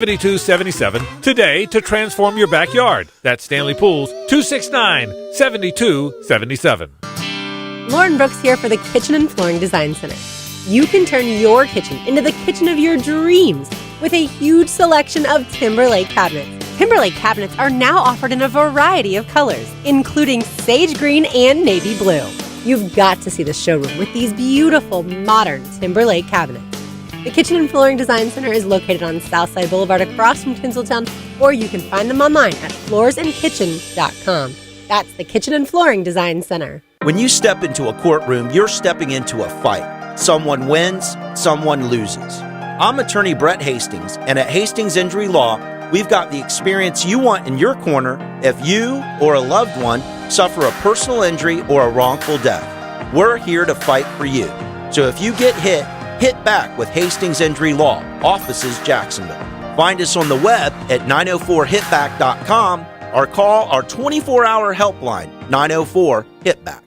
7277 today to transform your backyard. That's Stanley Pools 269-7277. Lauren Brooks here for the Kitchen and Flooring Design Center. You can turn your kitchen into the kitchen of your dreams with a huge selection of Timberlake cabinets. Timberlake cabinets are now offered in a variety of colors, including sage green and navy blue. You've got to see the showroom with these beautiful modern Timberlake cabinets. The Kitchen and Flooring Design Center is located on Southside Boulevard across from Tinseltown, or you can find them online at floorsandkitchen.com. That's the Kitchen and Flooring Design Center. When you step into a courtroom, you're stepping into a fight. Someone wins, someone loses. I'm attorney Brett Hastings, and at Hastings Injury Law, we've got the experience you want in your corner if you or a loved one suffer a personal injury or a wrongful death. We're here to fight for you. So if you get hit back with Hastings Injury Law, offices Jacksonville. Find us on the web at 904hitback.com or call our 24-hour helpline, 904-HITBACK.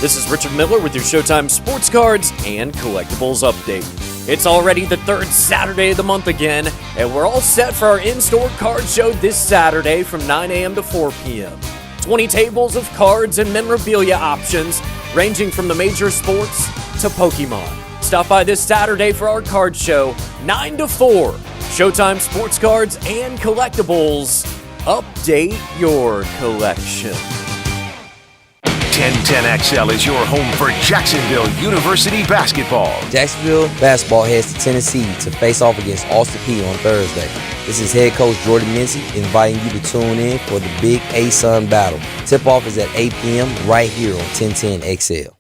This is Richard Miller with your Showtime Sports Cards and Collectibles Update. It's already the third Saturday of the month again, and we're all set for our in-store card show this Saturday from 9 a.m. to 4 p.m. 20 tables of cards and memorabilia options ranging from the major sports to Pokemon. Stop by this Saturday for our card show, 9 to 4. Showtime Sports Cards and Collectibles. Update your collection. 1010XL is your home for Jacksonville University basketball. Jacksonville basketball heads to Tennessee to face off against Austin Peay on Thursday. This is head coach Jordan Mincy inviting you to tune in for the big ASUN battle. Tip-off is at 8 p.m. right here on 1010XL.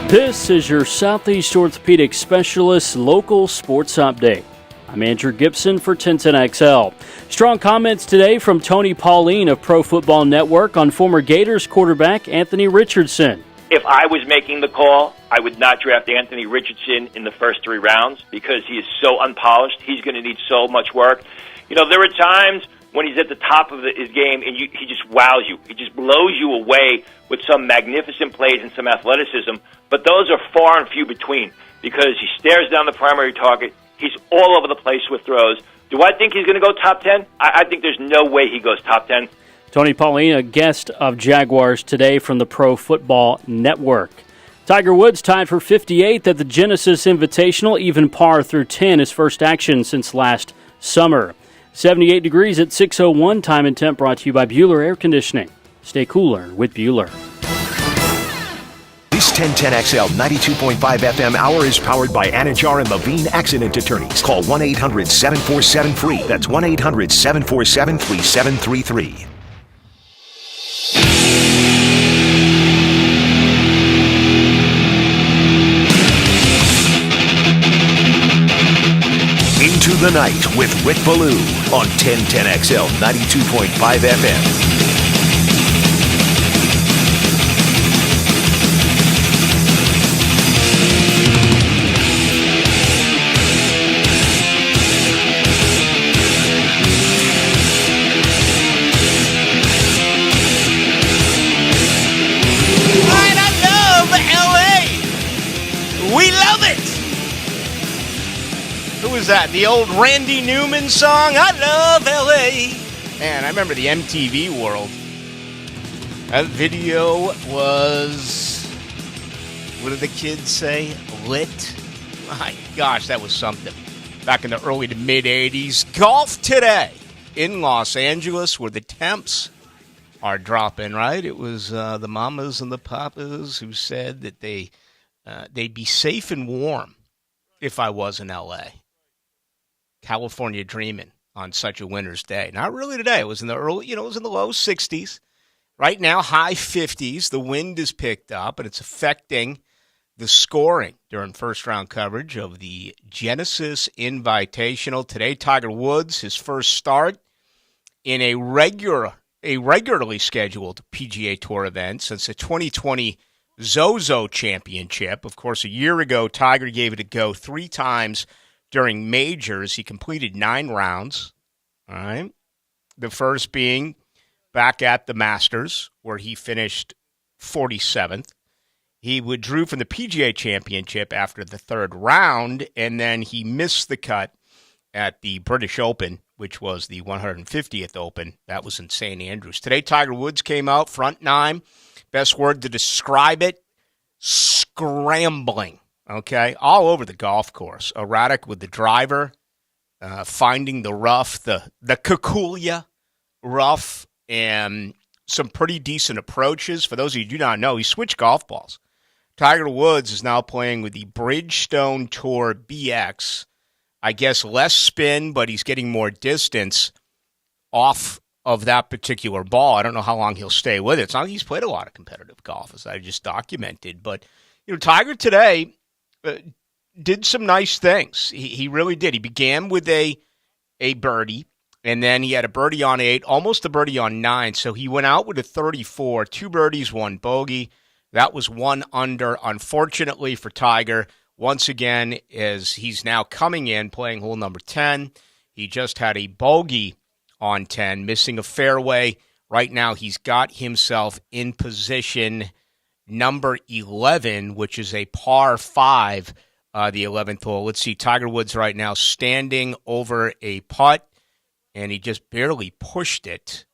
This is your Southeast Orthopedic Specialist Local Sports Update. I'm Andrew Gibson for 1010XL. Strong comments today from Tony Pauline of Pro Football Network on former Gators quarterback Anthony Richardson. If I was making the call, I would not draft Anthony Richardson in the first 3 rounds because he is so unpolished. He's going to need so much work. You know, there are times when he's at the top of his game and he just wows you. He just blows you away with some magnificent plays and some athleticism. But those are far and few between because he stares down the primary target. He's all over the place with throws. Do I think he's going to go top 10? I think there's no way he goes top 10. Tony Pauline, a guest of Jaguars today from the Pro Football Network. Tiger Woods tied for 58th at the Genesis Invitational, even par through 10, his first action since last summer. 78 degrees at 6:01, time and temp brought to you by Bueller Air Conditioning. Stay cooler with Bueller. This 1010XL 92.5 FM hour is powered by Anajar and Levine Accident Attorneys. Call 1-800-747-FREE. That's 1-800-747-3733. Into the Night with Rick Ballou on 1010XL 92.5 FM. That the old Randy Newman song, I love LA. Man, I remember the MTV world. That video was, what did the kids say? Lit. My gosh, that was something. Back in the early to mid 80s. Golf today in Los Angeles where the temps are dropping, right? It was the mamas and the papas who said that they'd be safe and warm if I was in LA. California dreaming on such a winter's day. Not really today. It was in the early, it was in the low 60s. Right now, high 50s. The wind is picked up, and it's affecting the scoring during first-round coverage of the Genesis Invitational. Today, Tiger Woods, his first start in a regularly scheduled PGA Tour event since the 2020 Zozo Championship. Of course, a year ago, Tiger gave it a go 3 times during majors. He completed 9 rounds, all right? The first being back at the Masters, where he finished 47th. He withdrew from the PGA Championship after the 3rd round, and then he missed the cut at the British Open, which was the 150th Open. That was in St. Andrews. Today, Tiger Woods came out, front nine. Best word to describe it, scrambling, okay? All over the golf course. Erratic with the driver, finding the rough, the Kikulia rough, and some pretty decent approaches. For those of you who do not know, he switched golf balls. Tiger Woods is now playing with the Bridgestone Tour BX. I guess less spin, but he's getting more distance off of that particular ball. I don't know how long he'll stay with it. It's not like he's played a lot of competitive golf, as I just documented. But, Tiger today did some nice things. He really did. He began with a birdie, and then he had a birdie on 8, almost a birdie on 9. So he went out with a 34, 2 birdies, 1 bogey. That was 1 under. Unfortunately for Tiger, once again, as he's now coming in, playing hole number 10, he just had a bogey on 10, missing a fairway. Right now, he's got himself in position number 11, which is a par 5, the 11th hole. Let's see, Tiger Woods right now standing over a putt, and he just barely pushed it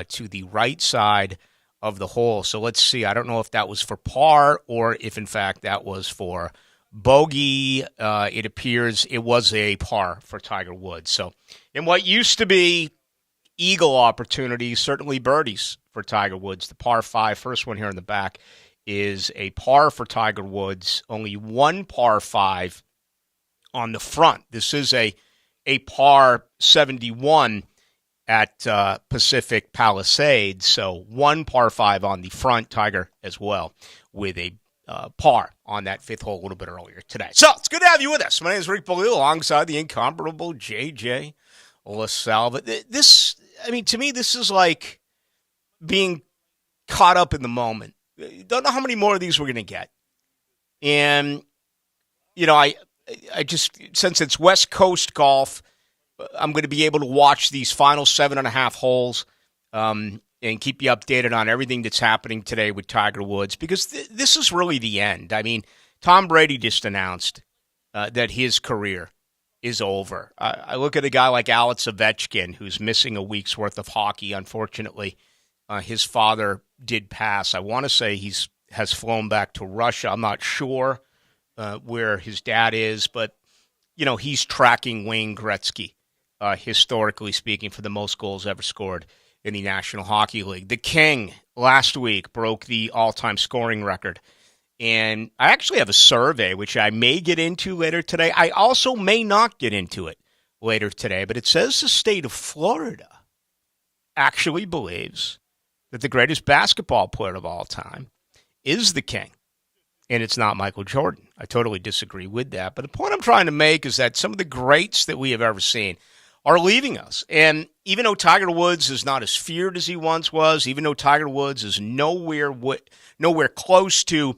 to the right side of the hole. So let's see. I don't know if that was for par or if, in fact, that was for bogey. It appears it was a par for Tiger Woods. So in what used to be eagle opportunities, certainly birdies for Tiger Woods, the par 5, first one here in the back, is a par for Tiger Woods. Only 1 par 5 on the front. This is a par 71 at Pacific Palisades. So 1 par 5 on the front, Tiger as well, with a par on that 5th hole a little bit earlier today. So it's good to have you with us. My name is Rick Ballou, alongside the incomparable JJ LaSalva. This, to me, this is like being caught up in the moment. Don't know how many more of these we're going to get. And, I just, since it's West Coast golf, I'm going to be able to watch these final 7.5 holes and keep you updated on everything that's happening today with Tiger Woods, because this is really the end. Tom Brady just announced that his career is over. I look at a guy like Alex Ovechkin, who's missing a week's worth of hockey. Unfortunately, his father did pass. I want to say has flown back to Russia. I'm not sure where his dad is, but, he's tracking Wayne Gretzky, historically speaking, for the most goals ever scored in the National Hockey League. The King last week broke the all-time scoring record. And I actually have a survey, which I may get into later today. I also may not get into it later today, but it says the state of Florida actually believes that the greatest basketball player of all time is the King, and it's not Michael Jordan. I totally disagree with that. But the point I'm trying to make is that some of the greats that we have ever seen are leaving us. And even though Tiger Woods is not as feared as he once was, even though Tiger Woods is nowhere close to,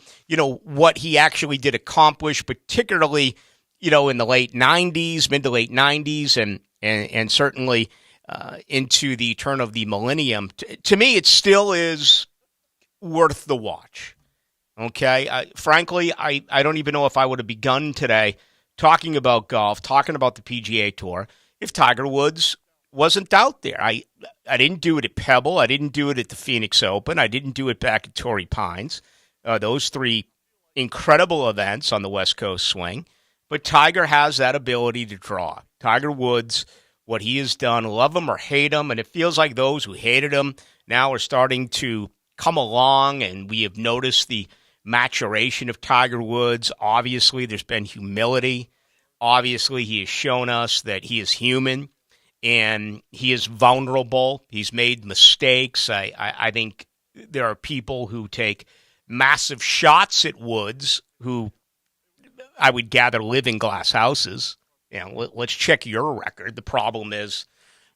what he actually did accomplish, particularly, in the late 90s, mid to late 90s, and certainly into the turn of the millennium, to me, it still is worth the watch. Okay? Frankly, I don't even know if I would have begun today talking about golf, talking about the PGA Tour, if Tiger Woods wasn't out there. I didn't do it at Pebble. I didn't do it at the Phoenix Open. I didn't do it back at Torrey Pines. Those 3 incredible events on the West Coast swing. But Tiger has that ability to draw. Tiger Woods, what he has done, love him or hate him, and it feels like those who hated him now are starting to come along, and we have noticed the maturation of Tiger Woods. Obviously, there's been humility. Obviously, he has shown us that he is human and he is vulnerable. He's made mistakes. I think there are people who take massive shots at Woods who I would gather live in glass houses. Let's check your record. The problem is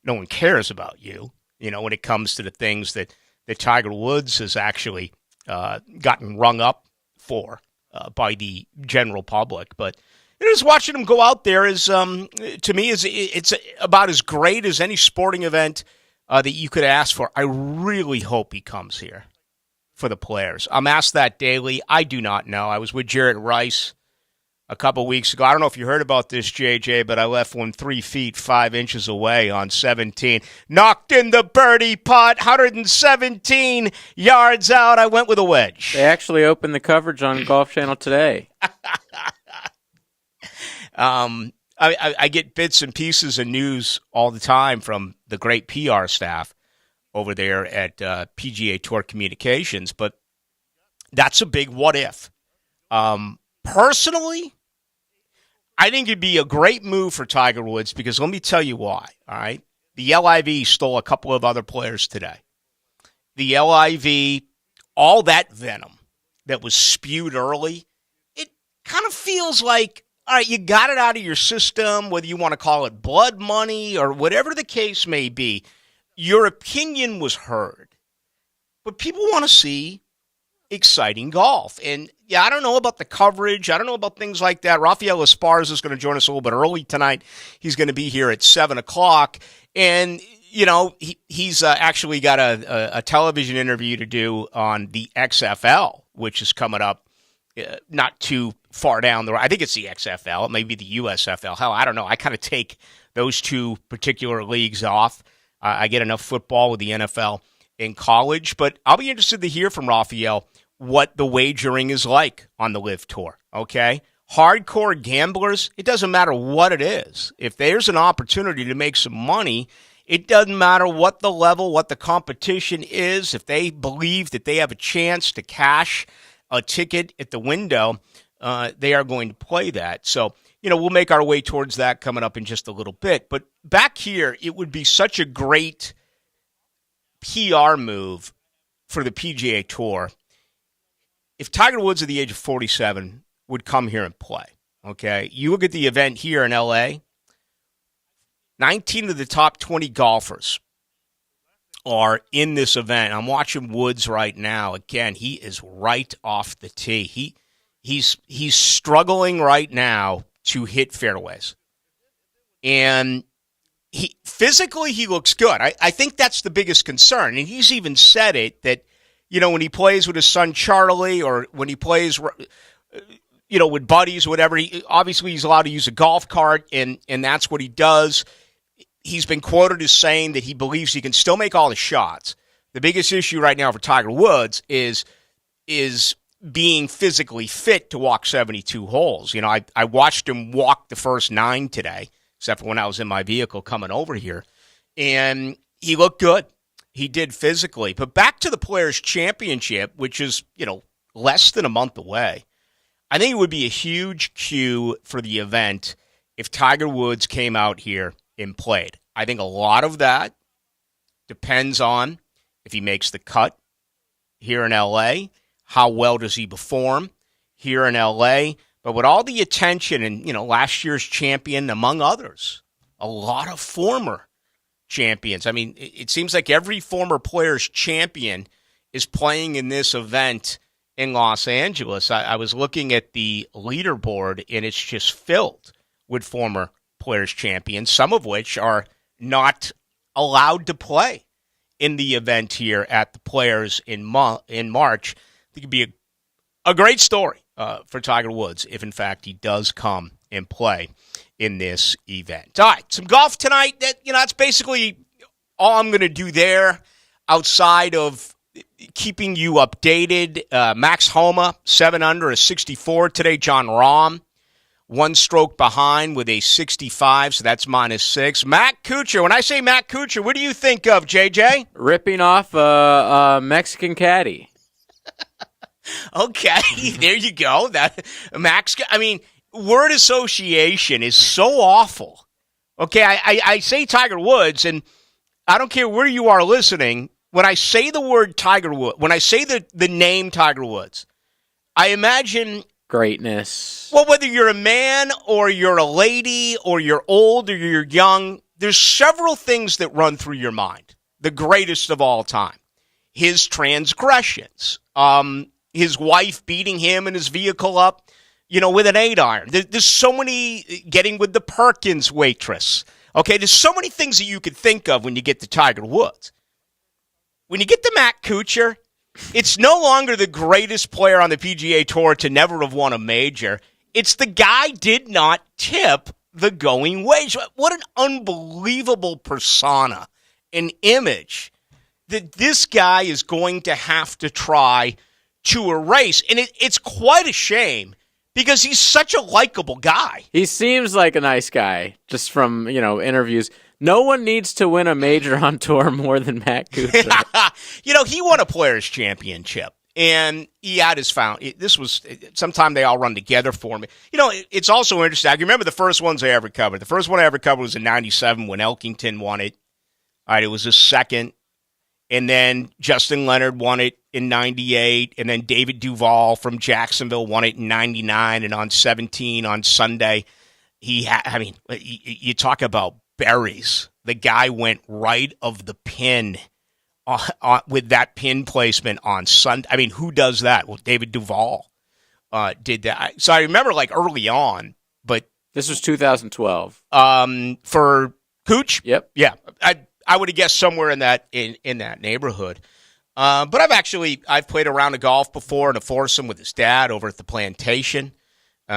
no one cares about you, when it comes to the things that Tiger Woods has actually gotten rung up for by the general public. But just watching him go out there is, to me, it's about as great as any sporting event that you could ask for. I really hope he comes here for the players. I'm asked that daily. I do not know. I was with Jarrett Rice a couple weeks ago. I don't know if you heard about this, JJ, but I left one 3 feet 5 inches away on 17. Knocked in the birdie putt, 117 yards out. I went with a wedge. They actually opened the coverage on Golf Channel today. I get bits and pieces of news all the time from the great PR staff over there at PGA Tour Communications, but that's a big what if. Personally, I think it'd be a great move for Tiger Woods because let me tell you why, all right? The LIV stole a couple of other players today. The LIV, all that venom that was spewed early, it kind of feels like, all right, you got it out of your system, whether you want to call it blood money or whatever the case may be. Your opinion was heard. But people want to see exciting golf. And, yeah, I don't know about the coverage. I don't know about things like that. Rafael Esparza is going to join us a little bit early tonight. He's going to be here at 7 o'clock. And, you know, he's actually got a television interview to do on the XFL, which is coming up not too far down the road. I think it's the XFL. It may be the USFL. Hell, I don't know. I kind of take those two particular leagues off. I get enough football with the NFL in college. But I'll be interested to hear from Rafael what the wagering is like on the LIV Tour, okay? Hardcore gamblers, it doesn't matter what it is. If there's an opportunity to make some money, it doesn't matter what the level, what the competition is. If they believe that they have a chance to cash a ticket at the window, they are going to play that. So, you know, we'll make our way towards that coming up in just a little bit. But back here, it would be such a great PR move for the PGA Tour if Tiger Woods at the age of 47 would come here and play. Okay, you look at the event here in LA, 19 of the top 20 golfers are in this event. I'm watching Woods right now. Again, he is right off the tee. He's struggling right now to hit fairways. And physically he looks good. I think that's the biggest concern. And he's even said it that, you know, when he plays with his son Charlie or when he plays, you know, with buddies or whatever, obviously he's allowed to use a golf cart, and that's what he does. He's been quoted as saying that he believes he can still make all the shots. The biggest issue right now for Tiger Woods is being physically fit to walk 72 holes. You know, I watched him walk the first 9 today, except for when I was in my vehicle coming over here, and he looked good. He did physically. But back to the Players' Championship, which is, you know, less than a month away, I think it would be a huge cue for the event if Tiger Woods came out here and played. I think a lot of that depends on if he makes the cut here in L.A., how well does he perform here in L.A., but with all the attention and, you know, last year's champion, among others, a lot of former champions. I mean, it seems like every former Players' Champion is playing in this event in Los Angeles. I was looking at the leaderboard, and it's just filled with former Players' Champions, some of which are not allowed to play in the event here at the Players in March. I think it'd be a great story for Tiger Woods if, in fact, he does come and play in this event. All right, some golf tonight. That's basically all I'm going to do there outside of keeping you updated. Max Homa, 7 under, a 64 today. John Rahm, 1 stroke behind with a 65, so that's -6. Matt Kuchar, when I say Matt Kuchar, what do you think of, JJ? Ripping off a Mexican caddy. Okay, there you go. That Max, I mean, word association is so awful. Okay, I say Tiger Woods, and I don't care where you are listening. When I say the word Tiger Woods, when I say the name Tiger Woods, I imagine greatness. Well, whether you're a man or you're a lady or you're old or you're young, there's several things that run through your mind. The greatest of all time. His transgressions. His wife beating him and his vehicle up, with an 8-iron. There's so many, getting with the Perkins waitress. Okay, there's so many things that you could think of when you get to Tiger Woods. When you get to Matt Kuchar, it's no longer the greatest player on the PGA Tour to never have won a major. It's the guy did not tip the going wage. What an unbelievable persona, an image that this guy is going to have to try to erase. And it's quite a shame because he's such a likable guy. He seems like a nice guy just from, interviews. No one needs to win a major on tour more than Matt Kuchar. He won a Players' Championship. And he had his this was sometime they all run together for me. It's also interesting. I can remember the first ones I ever covered. The first one I ever covered was in '97 when Elkington won it. All right, it was his second. And then Justin Leonard won it in '98. And then David Duval from Jacksonville won it in '99. And on 17 on Sunday, you talk about berries. The guy went right of the pin. With that pin placement on Sunday. I mean, who does that? Well, David Duval did that. So I remember early on, but this was 2012. For Cooch? Yep. Yeah. I would have guessed somewhere in that neighborhood. But I've played a round of golf before in a foursome with his dad over at the Plantation,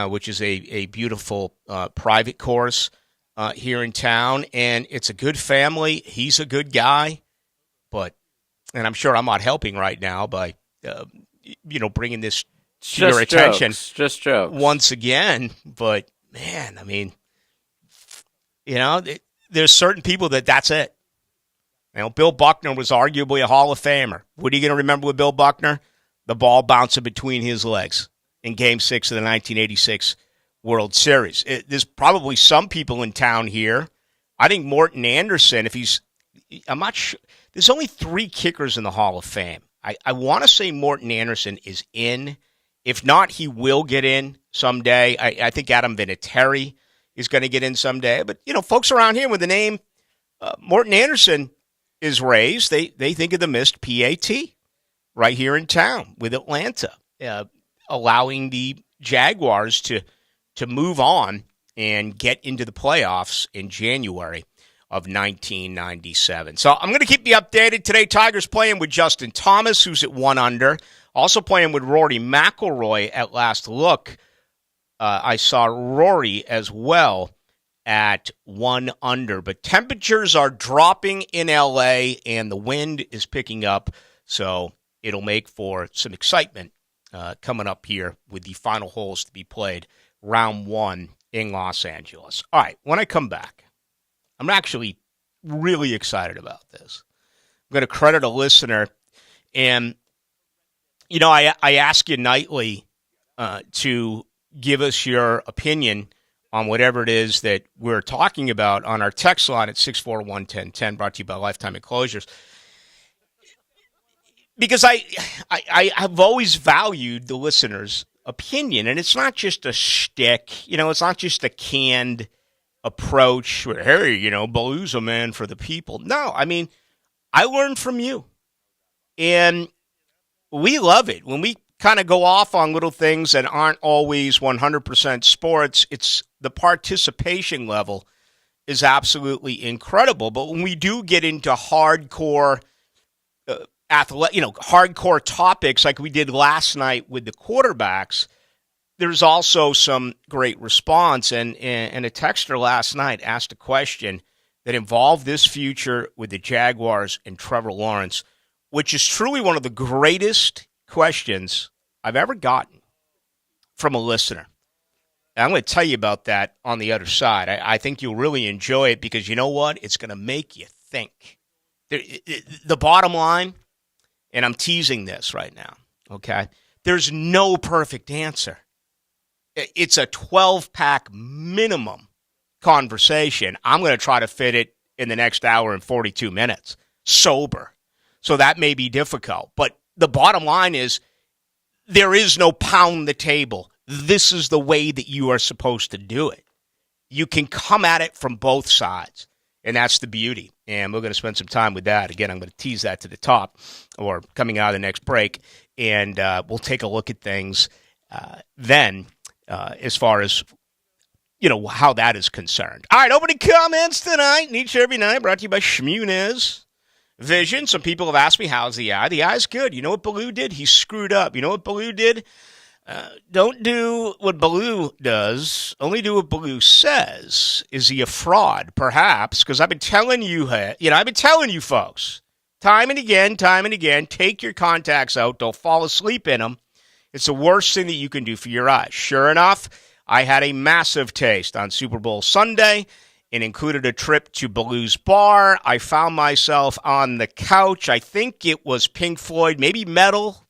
which is a beautiful private course here in town, and it's a good family. He's a good guy. And I'm sure I'm not helping right now by, bringing this to your attention. Just jokes. Once again. But, man, I mean, there's certain people that's it. Bill Buckner was arguably a Hall of Famer. What are you going to remember with Bill Buckner? The ball bouncing between his legs in Game 6 of the 1986 World Series. There's probably some people in town here. I think Morton Anderson, I'm not sure. There's only 3 kickers in the Hall of Fame. I want to say Morton Anderson is in. If not, he will get in someday. I think Adam Vinatieri is going to get in someday. But, folks around here with the name Morton Anderson is raised, they think of the missed PAT right here in town with Atlanta, allowing the Jaguars to move on and get into the playoffs in January of 1997. So I'm going to keep you updated. Today, Tigers playing with Justin Thomas, who's at 1 under. Also playing with Rory McIlroy at last look. I saw Rory as well at 1 under. But temperatures are dropping in L.A., and the wind is picking up. So it'll make for some excitement coming up here with the final holes to be played, round 1 in Los Angeles. All right, when I come back, I'm actually really excited about this. I'm going to credit a listener. And, I ask you nightly to give us your opinion on whatever it is that we're talking about on our text line at 641-1010, brought to you by Lifetime Enclosures. Because I have always valued the listener's opinion, and it's not just a shtick. It's not just a canned approach where, hey, Ballou's a man for the people. No, I mean, I learned from you. And we love it. When we kind of go off on little things that aren't always 100% sports, it's the participation level is absolutely incredible. But when we do get into hardcore hardcore topics like we did last night with the quarterbacks, there's also some great response, and a texter last night asked a question that involved this future with the Jaguars and Trevor Lawrence, which is truly one of the greatest questions I've ever gotten from a listener. And I'm going to tell you about that on the other side. I think you'll really enjoy it because you know what? It's going to make you think. The bottom line, and I'm teasing this right now, okay? There's no perfect answer. It's a 12-pack minimum conversation. I'm going to try to fit it in the next hour and 42 minutes, sober. So that may be difficult. But the bottom line is there is no pound the table. This is the way that you are supposed to do it. You can come at it from both sides, and that's the beauty. And we're going to spend some time with that. Again, I'm going to tease that to the top or coming out of the next break, and we'll take a look at things then. As far as, how that is concerned. All right, opening comments tonight, each and every night, brought to you by Shmunez Vision. Some people have asked me, how's the eye? The eye's good. You know what Ballou did? He screwed up. You know what Ballou did? Don't do what Ballou does. Only do what Ballou says. Is he a fraud? Perhaps, because I've been telling you, I've been telling you folks, time and again, take your contacts out. Don't fall asleep in them. It's the worst thing that you can do for your eyes. Sure enough, I had a massive taste on Super Bowl Sunday. It included a trip to Ballou's bar. I found myself on the couch. I think it was Pink Floyd, maybe Metal,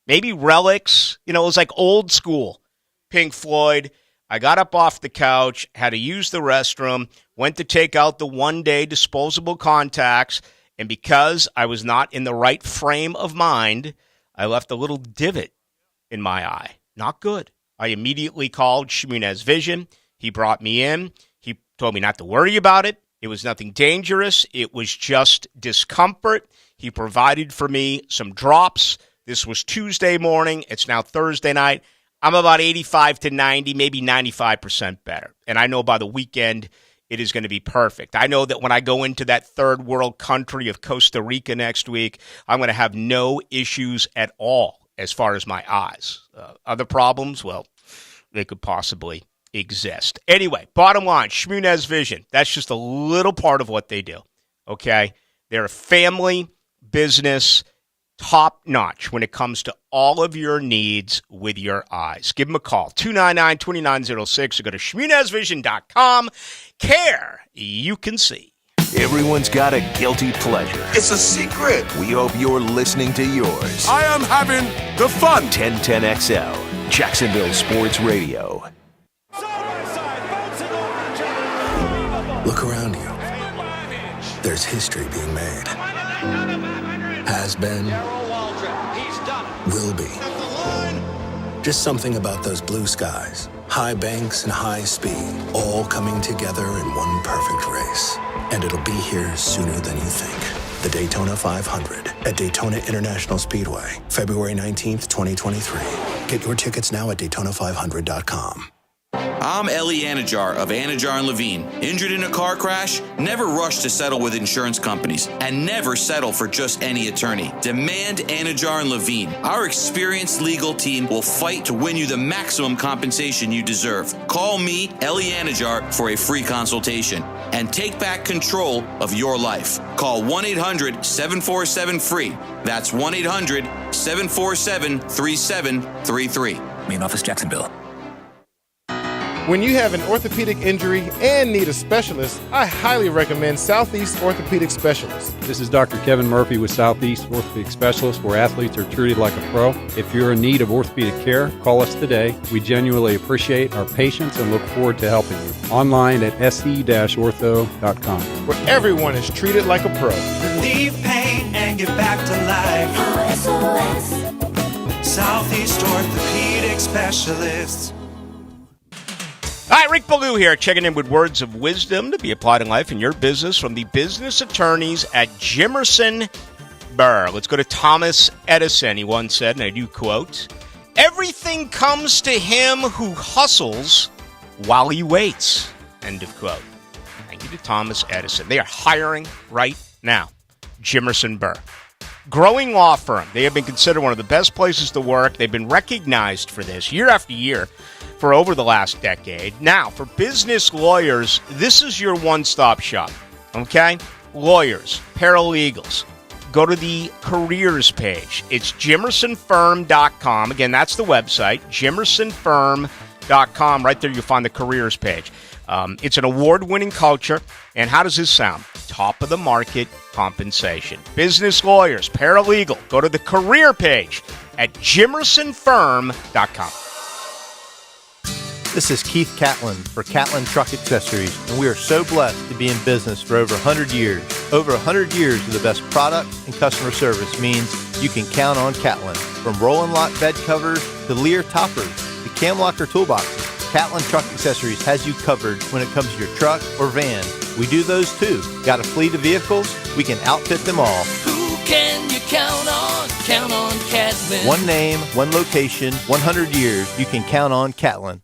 maybe Relics. It was like old school Pink Floyd. I got up off the couch, had to use the restroom, went to take out the one-day disposable contacts, and because I was not in the right frame of mind, I left a little divot in my eye. Not good. I immediately called Shmunez Vision. He brought me in. He told me not to worry about it. It was nothing dangerous. It was just discomfort. He provided for me some drops. This was Tuesday morning. It's now Thursday night. I'm about 85 to 90, maybe 95% better. And I know by the weekend, it is going to be perfect. I know that when I go into that third world country of Costa Rica next week, I'm going to have no issues at all as far as my eyes. Other problems, well, they could possibly exist. Anyway, bottom line, Shmunez Vision. That's just a little part of what they do, okay? They're a family business, top-notch when it comes to all of your needs with your eyes. Give them a call, 299-2906, or go to shmunezvision.com. Care you can see. Everyone's got a guilty pleasure. It's a secret. We hope you're listening to yours. I am having the fun. 1010XL, Jacksonville Sports Radio. Look around you. There's history being made. Has been. Will be. Just something about those blue skies, high banks and high speed, all coming together in one perfect race. And it'll be here sooner than you think. The Daytona 500 at Daytona International Speedway, February 19th, 2023. Get your tickets now at DayTona500.com. I'm Ellie Anajar of Anajar & Levine. Injured in a car crash? Never rush to settle with insurance companies. And never settle for just any attorney. Demand Anajar & Levine. Our experienced legal team will fight to win you the maximum compensation you deserve. Call me, Ellie Anajar, for a free consultation. And take back control of your life. Call 1-800-747-FREE. That's 1-800-747-3733. Main office, Jacksonville. When you have an orthopedic injury and need a specialist, I highly recommend Southeast Orthopedic Specialists. This is Dr. Kevin Murphy with Southeast Orthopedic Specialists, where athletes are treated like a pro. If you're in need of orthopedic care, call us today. We genuinely appreciate our patients and look forward to helping you. Online at se-ortho.com. Where everyone is treated like a pro. Relieve pain and get back to life. Southeast Orthopedic Specialists. All right, Rick Ballou here, checking in with words of wisdom to be applied in life and your business from the business attorneys at Jimerson Burr. Let's go to Thomas Edison. He once said, and I do quote, "Everything comes to him who hustles while he waits." End of quote. Thank you to Thomas Edison. They are hiring right now. Jimerson Burr. Growing law firm. They have been considered one of the best places to work. They've been recognized for this year after year for over the last decade. Now, for business lawyers, this is your one-stop shop, okay? Lawyers, paralegals, go to the careers page. It's jimersonfirm.com. Again, that's the website, jimersonfirm.com. Right there, you'll find the careers page. It's an award-winning culture, and how does this sound? Top of the market compensation. Business lawyers, paralegal, go to the career page at jimersonfirm.com. This is Keith Catlin for Catlin Truck Accessories, and we are so blessed to be in business for over 100 years. Over 100 years of the best product and customer service means you can count on Catlin. From Roll-and Lock bed covers to Lear toppers to Cam Locker toolboxes, Catlin Truck Accessories has you covered when it comes to your truck or van. We do those too. Got a fleet of vehicles? We can outfit them all. Who can you count on? Count on Catlin. One name, one location, 100 years. You can count on Catlin.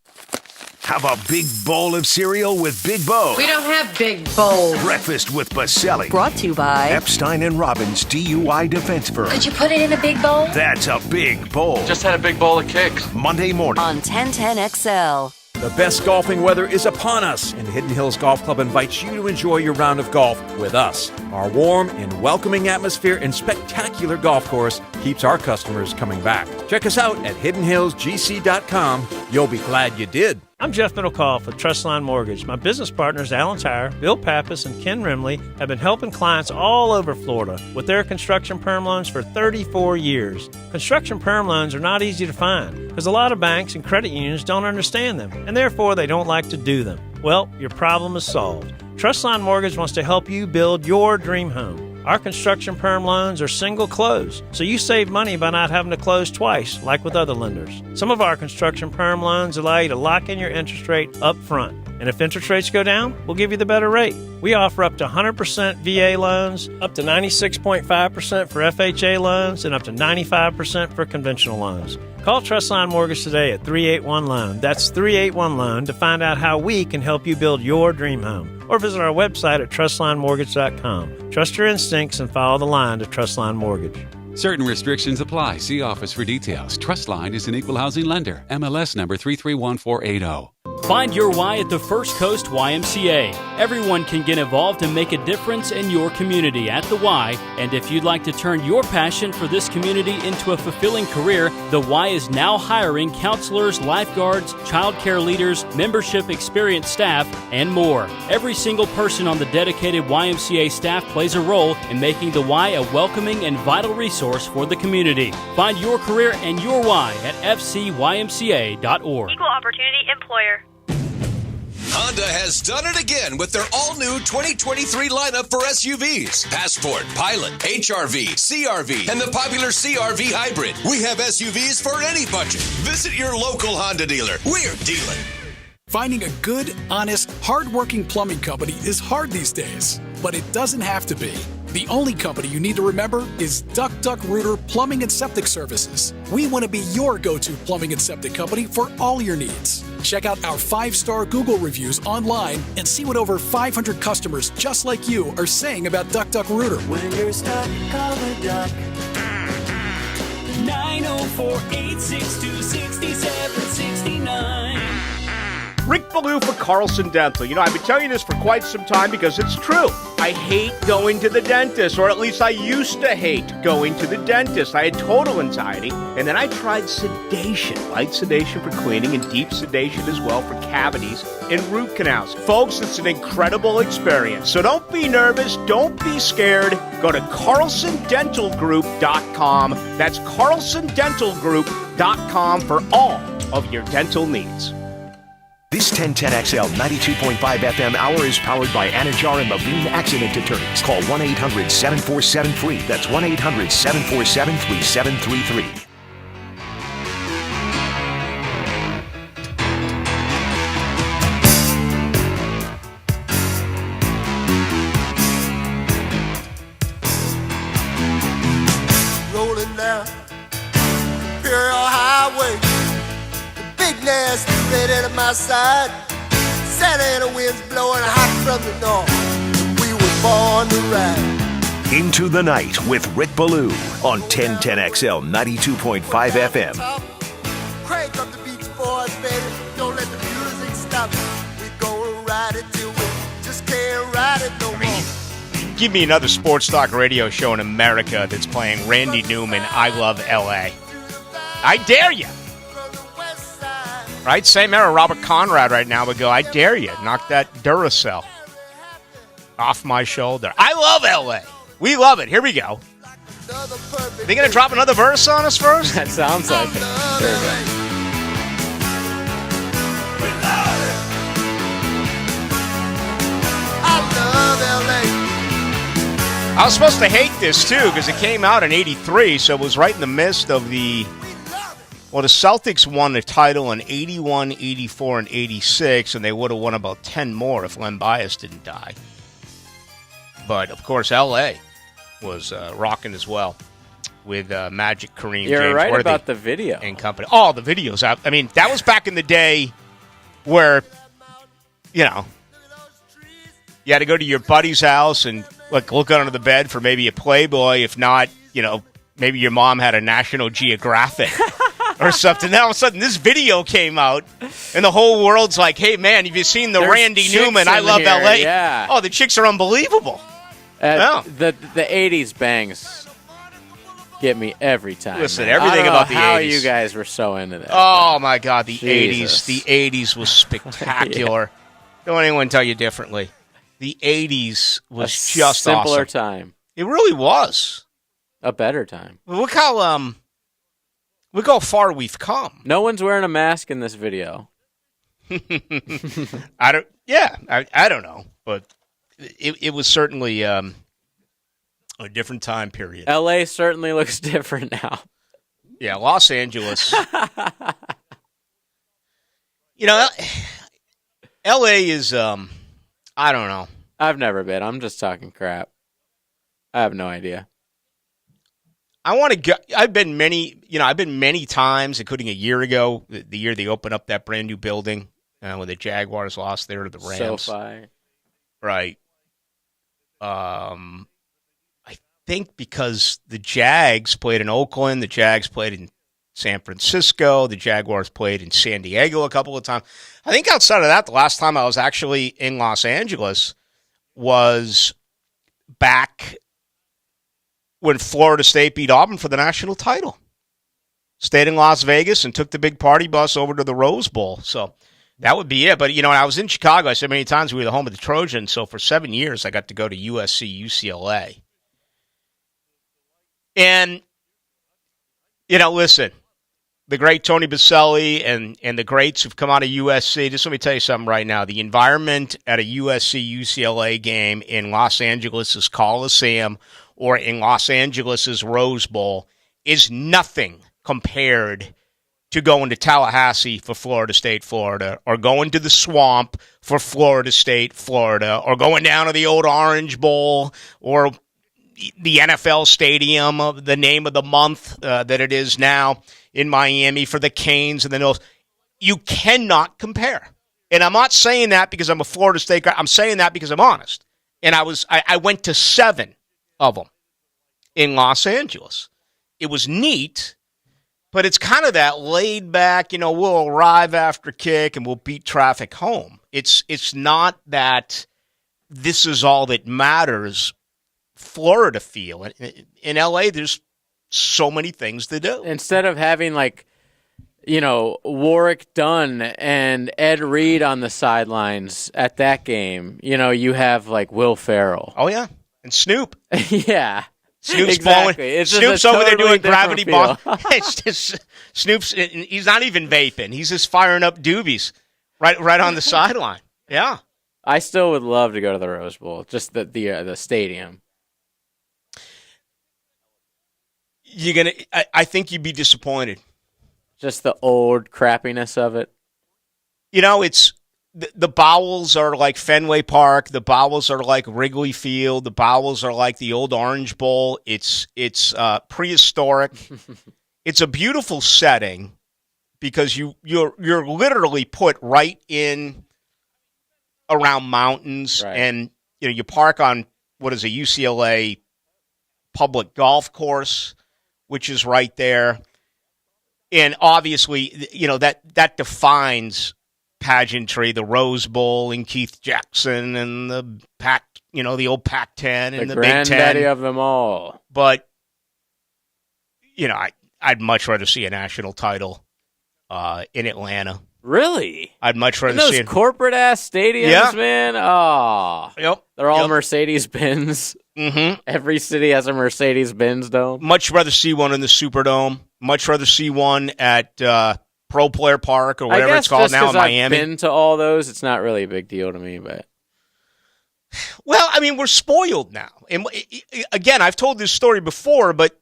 Have a big bowl of cereal with Big Bo. We don't have big bowls. Breakfast with Baselli. Brought to you by Epstein and Robbins DUI defense firm. Could you put it in a big bowl? That's a big bowl. Just had a big bowl of kicks. Monday morning on 1010XL. The best golfing weather is upon us, and Hidden Hills Golf Club invites you to enjoy your round of golf with us. Our warm and welcoming atmosphere and spectacular golf course keeps our customers coming back. Check us out at hiddenhillsgc.com. You'll be glad you did. I'm Jeff Middlecoff with Trustline Mortgage. My business partners, Alan Tyre, Bill Pappas, and Ken Rimley, have been helping clients all over Florida with their construction perm loans for 34 years. Construction perm loans are not easy to find because a lot of banks and credit unions don't understand them, and therefore they don't like to do them. Well, your problem is solved. Trustline Mortgage wants to help you build your dream home. Our construction perm loans are single close, so you save money by not having to close twice, like with other lenders. Some of our construction perm loans allow you to lock in your interest rate up front. And if interest rates go down, we'll give you the better rate. We offer up to 100% VA loans, up to 96.5% for FHA loans, and up to 95% for conventional loans. Call Trustline Mortgage today at 381-LOAN. That's 381-LOAN to find out how we can help you build your dream home. Or visit our website at trustlinemortgage.com. Trust your instincts and follow the line to Trustline Mortgage. Certain restrictions apply. See office for details. Trustline is an equal housing lender. MLS number 331480. Find your why at the First Coast YMCA. Everyone can get involved and make a difference in your community at the Y. And if you'd like to turn your passion for this community into a fulfilling career, the Y is now hiring counselors, lifeguards, child care leaders, membership experienced staff, and more. Every single person on the dedicated YMCA staff plays a role in making the Y a welcoming and vital resource for the community. Find your career and your why at fcymca.org. Equal opportunity employer. Honda has done it again with their all-new 2023 lineup for SUVs. Passport, Pilot, HRV, CRV, and the popular CRV Hybrid. We have SUVs for any budget. Visit your local Honda dealer. We're dealing. Finding a good, honest, hard-working plumbing company is hard these days, but it doesn't have to be. The only company you need to remember is Duck Duck Rooter Plumbing and Septic Services. We want to be your go-to plumbing and septic company for all your needs. Check out our 5-star Google reviews online and see what over 500 customers just like you are saying about Duck Duck Rooter. When you're stuck, call the duck. 904-862-6769. Rick Ballou for Carlson Dental. You know, I've been telling you this for quite some time because it's true. I hate going to the dentist, or at least I used to hate going to the dentist. I had total anxiety, and then I tried sedation, light sedation for cleaning and deep sedation as well for cavities and root canals. Folks, it's an incredible experience. So don't be nervous. Don't be scared. Go to carlsondentalgroup.com. That's carlsondentalgroup.com for all of your dental needs. This 1010XL 92.5 FM hour is powered by Anajar and Levine Accident Attorneys. Call 1-800-747-FREE. That's 1-800-747-3733. Rolling down Imperial Highway, the big nasty red at my side. Santa Ana winds blowing hot from the north. We were born to ride. Into the Night with Rick Ballou on 1010XL 92.5 FM. Crank up the Beach Boys, baby. Don't let the music stop. We gonna ride it till we just can't ride it no more. Give me another sports talk radio show in America that's playing Randy Newman, I Love L.A. I dare you. Right? Same era Robert Conrad right now would go, I dare you. Knock that Duracell off my shoulder. I love L.A. We love it. Here we go. They going to drop another verse on us first? That sounds like it. There we go. I was supposed to hate this, too, because it came out in 83, so it was right in the midst of the... Well, the Celtics won the title in 81, 84, and 86, and they would have won about 10 more if Len Bias didn't die. But, of course, L.A. was rocking as well with Magic, Kareem, You're James right Worthy about the video. And company. Oh, the videos. I mean, that was back in the day where, you know, you had to go to your buddy's house and look under the bed for maybe a Playboy. If not, you know, maybe your mom had a National Geographic or something. Then all of a sudden, this video came out, and the whole world's like, "Hey, man, have you seen the Randy Newman? I love L.A." Yeah. Oh, the chicks are unbelievable. The 80s bangs get me every time. Listen, man. everything about the 80s. How you guys were so into that. Oh, my God, the Jesus. 80s. The 80s was spectacular. Don't anyone tell you differently. The 80s was just simpler awesome. time. It really was. A better time. Look how far we've come. No one's wearing a mask in this video. I don't know, but it was certainly a different time period. LA certainly looks different now. Yeah, Los Angeles. You know, LA is I don't know. I've never been. I'm just talking crap. I have no idea. I want to go. I've been many times, including a year ago, the year they opened up that brand new building when the Jaguars lost there to the Rams. SoFi. Right. I think because the Jags played in Oakland, the Jags played in San Francisco, the Jaguars played in San Diego a couple of times. I think outside of that, the last time I was actually in Los Angeles was back when Florida State beat Auburn for the national title. Stayed in Las Vegas and took the big party bus over to the Rose Bowl. So that would be it. But, you know, when I was in Chicago, I said many times we were the home of the Trojans. So for 7 years, I got to go to USC, UCLA. And, you know, listen, the great Tony Baselli and the greats who've come out of USC, just let me tell you something right now. The environment at a USC-UCLA game in Los Angeles' Coliseum or in Los Angeles' Rose Bowl is nothing compared to going to Tallahassee for Florida State, Florida, or going to the Swamp for Florida State, Florida, or going down to the old Orange Bowl or the NFL Stadium, the name of the month that it is now in Miami for the Canes and the Noles. You cannot compare. And I'm not saying that because I'm a Florida State guy. I'm saying that because I'm honest. And I went to 7 of them in Los Angeles. It was neat, but it's kind of that laid back, you know, we'll arrive after kick and we'll beat traffic home. It's not that this is all that matters Florida feel. In LA, there's so many things to do. Instead of having, like, you know, Warwick Dunn and Ed Reed on the sidelines at that game, you know, you have, like, Will Ferrell. Oh, yeah. And Snoop. Yeah. Snoop's exactly. Snoop's over there doing gravity ball. It's just Snoop's. He's not even vaping. He's just firing up doobies right on the sideline. Yeah. I still would love to go to the Rose Bowl, just the stadium. I think you'd be disappointed. Just the old crappiness of it. You know, it's the bowels are like Fenway Park. The bowels are like Wrigley Field. The bowels are like the old Orange Bowl. It's prehistoric. It's a beautiful setting because you're literally put right in around mountains, right. And you know you park on what is a UCLA public golf course, which is right there. And obviously, you know, that defines pageantry, the Rose Bowl and Keith Jackson and the the old Pac-10 and the Big Ten. The granddaddy of them all. But, you know, I'd much rather see a national title in Atlanta. Really? I'd much rather those see it. corporate-ass stadiums, man? Oh. Yep. They're all Mercedes-Benz. Mm-hmm. Every city has a Mercedes-Benz dome. Much rather see one in the Superdome. Much rather see one at Pro Player Park or whatever it's called now in Miami. I've been to all those. It's not really a big deal to me, but. Well, I mean, we're spoiled now. And again, I've told this story before, but,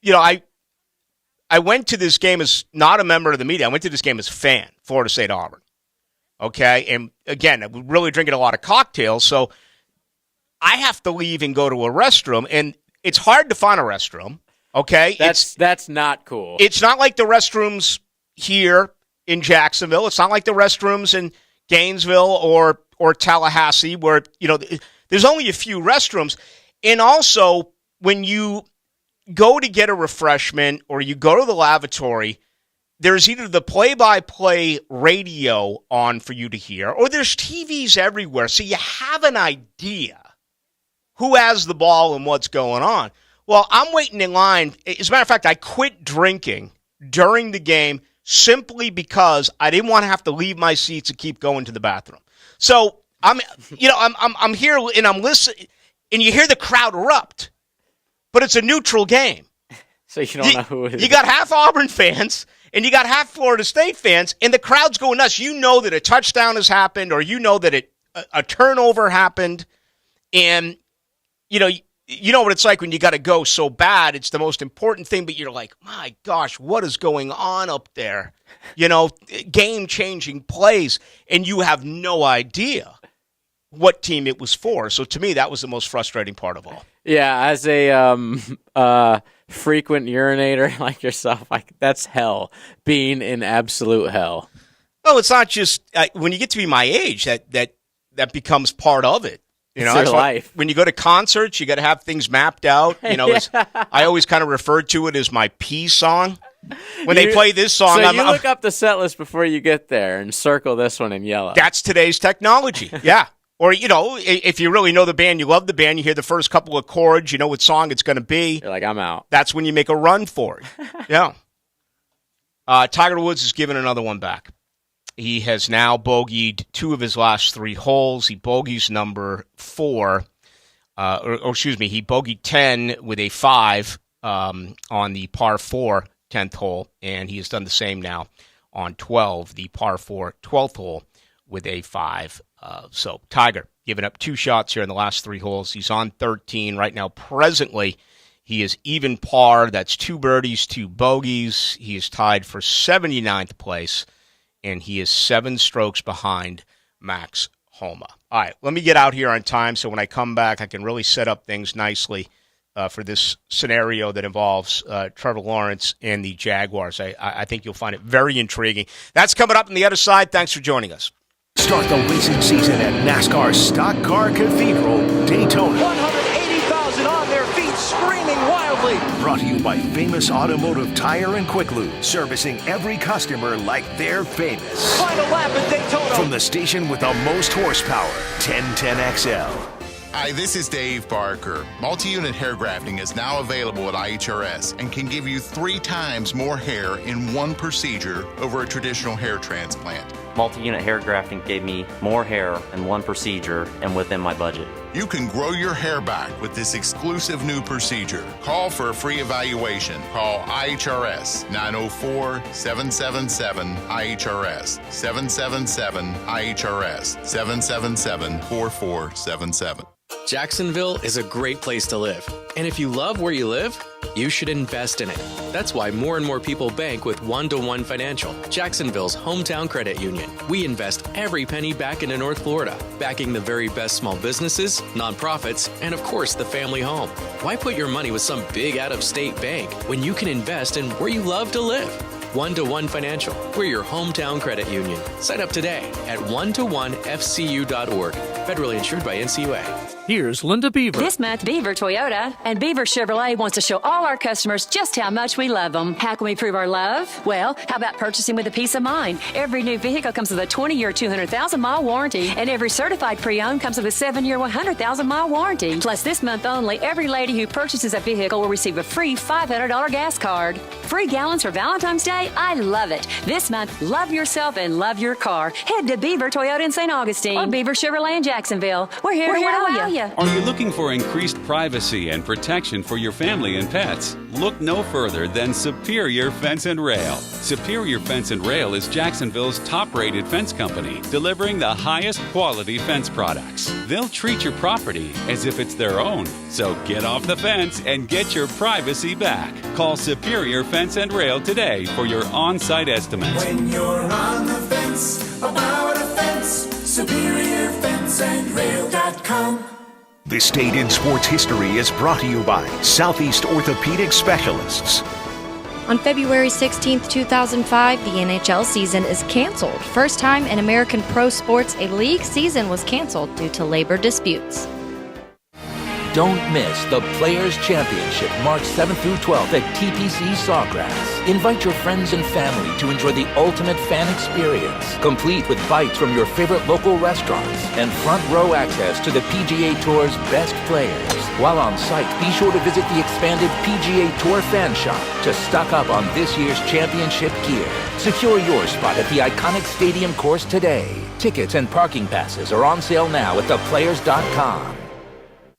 you know, I went to this game as not a member of the media. I went to this game as a fan, Florida State Auburn. Okay? And again, we're really drinking a lot of cocktails, so I have to leave and go to a restroom, and it's hard to find a restroom. Okay? That's not cool. It's not like the restrooms here in Jacksonville. It's not like the restrooms in Gainesville or Tallahassee where, there's only a few restrooms. And also, when you go to get a refreshment or you go to the lavatory, there's either the play-by-play radio on for you to hear, or there's TVs everywhere, so you have an idea who has the ball and what's going on. Well, I'm waiting in line. As a matter of fact, I quit drinking during the game simply because I didn't want to have to leave my seats and keep going to the bathroom. So I'm here and I'm listening, and you hear the crowd erupt, but it's a neutral game. So you don't know who it is. You got half Auburn fans and you got half Florida State fans, and the crowd's going nuts. You know that a touchdown has happened, or you know that a turnover happened, and you know what it's like when you got to go so bad. It's the most important thing, but you're like, my gosh, what is going on up there? Game-changing plays, and you have no idea what team it was for. So to me, that was the most frustrating part of all. Yeah, as a frequent urinator like yourself, that's hell. Being in absolute hell. Well, it's not just when you get to be my age that becomes part of it. It's your life. When you go to concerts, you got to have things mapped out. I always kind of refer to it as my pee song. When they play this song, so you look up the set list before you get there and circle this one in yellow. That's today's technology. Yeah. Or, if you really know the band, you love the band, you hear the first couple of chords, you know what song it's going to be. You're like, I'm out. That's when you make a run for it. Yeah. Tiger Woods has given another one back. He has now bogeyed 2 of his last 3 holes. He bogeys number 4. He bogeyed 10 with a 5 on the par 4 10th hole, and he has done the same now on 12, the par 4 12th hole with a 5. So Tiger giving up 2 shots here in the last 3 holes. He's on 13 right now. Presently, he is even par. That's 2 birdies, 2 bogeys. He is tied for 79th place, and he is 7 strokes behind Max Homa. All right, let me get out here on time so when I come back, I can really set up things nicely for this scenario that involves Trevor Lawrence and the Jaguars. I think you'll find it very intriguing. That's coming up on the other side. Thanks for joining us. Start the racing season at NASCAR Stock Car Cathedral, Daytona. 180,000 on their feet, screaming wildly. Brought to you by Famous Automotive Tire and Quick Lube, servicing every customer like they're famous. Final lap at Daytona. From the station with the most horsepower, 1010XL. Hi, this is Dave Barker. Multi-unit hair grafting is now available at IHRS and can give you 3 times more hair in one procedure over a traditional hair transplant. Multi-unit hair grafting gave me more hair in one procedure and within my budget. You can grow your hair back with this exclusive new procedure. Call for a free evaluation. Call IHRS 904-777-IHRS 777-IHRS 777-4477. Jacksonville is a great place to live. And if you love where you live, you should invest in it. That's why more and more people bank with One-to-One Financial, Jacksonville's hometown credit union. We invest every penny back into North Florida, backing the very best small businesses, nonprofits, and of course the family home. Why put your money with some big out-of-state bank when you can invest in where you love to live? One-to-One Financial. We're your hometown credit union. Sign up today at one-to-one-fcu.org. Federally insured by NCUA. Here's Linda Beaver. This month, Beaver Toyota and Beaver Chevrolet wants to show all our customers just how much we love them. How can we prove our love? Well, how about purchasing with a peace of mind? Every new vehicle comes with a 20-year, 200,000-mile warranty, and every certified pre-owned comes with a 7-year, 100,000-mile warranty. Plus, this month only, every lady who purchases a vehicle will receive a free $500 gas card. Free gallons for Valentine's Day? I love it. This month, love yourself and love your car. Head to Beaver Toyota in St. Augustine or Beaver Chevrolet in Jacksonville. We're here to help you. Are you looking for increased privacy and protection for your family and pets? Look no further than Superior Fence and Rail. Superior Fence and Rail is Jacksonville's top-rated fence company, delivering the highest quality fence products. They'll treat your property as if it's their own. So get off the fence and get your privacy back. Call Superior Fence and Rail today for your on-site estimate. When you're on the fence, about a fence, SuperiorFenceandRail.com. This date in sports history is brought to you by Southeast Orthopedic Specialists. On February 16, 2005, the NHL season is canceled. First time in American pro sports, a league season was canceled due to labor disputes. Don't miss the Players' Championship March 7th through 12th at TPC Sawgrass. Invite your friends and family to enjoy the ultimate fan experience, complete with bites from your favorite local restaurants and front row access to the PGA Tour's best players. While on site, be sure to visit the expanded PGA Tour fan shop to stock up on this year's championship gear. Secure your spot at the iconic stadium course today. Tickets and parking passes are on sale now at theplayers.com.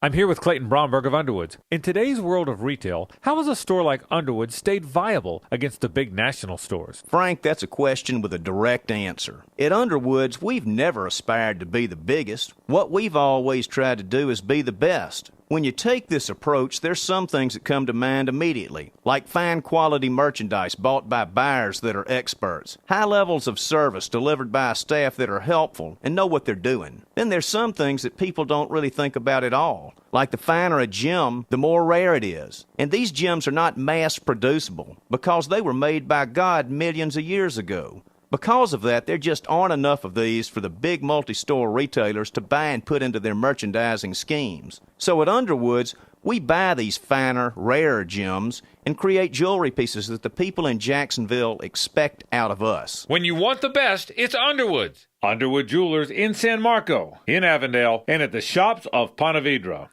I'm here with Clayton Bromberg of Underwoods. In today's world of retail, how has a store like Underwoods stayed viable against the big national stores? Frank, that's a question with a direct answer. At Underwoods, we've never aspired to be the biggest. What we've always tried to do is be the best. When you take this approach, there's some things that come to mind immediately, like fine quality merchandise bought by buyers that are experts, high levels of service delivered by a staff that are helpful and know what they're doing. Then there's some things that people don't really think about at all, like the finer a gem, the more rare it is. And these gems are not mass producible because they were made by God millions of years ago. Because of that, there just aren't enough of these for the big multi-store retailers to buy and put into their merchandising schemes. So at Underwoods, we buy these finer, rarer gems and create jewelry pieces that the people in Jacksonville expect out of us. When you want the best, it's Underwoods. Underwood Jewelers in San Marco, in Avondale, and at the shops of Ponte Vedra.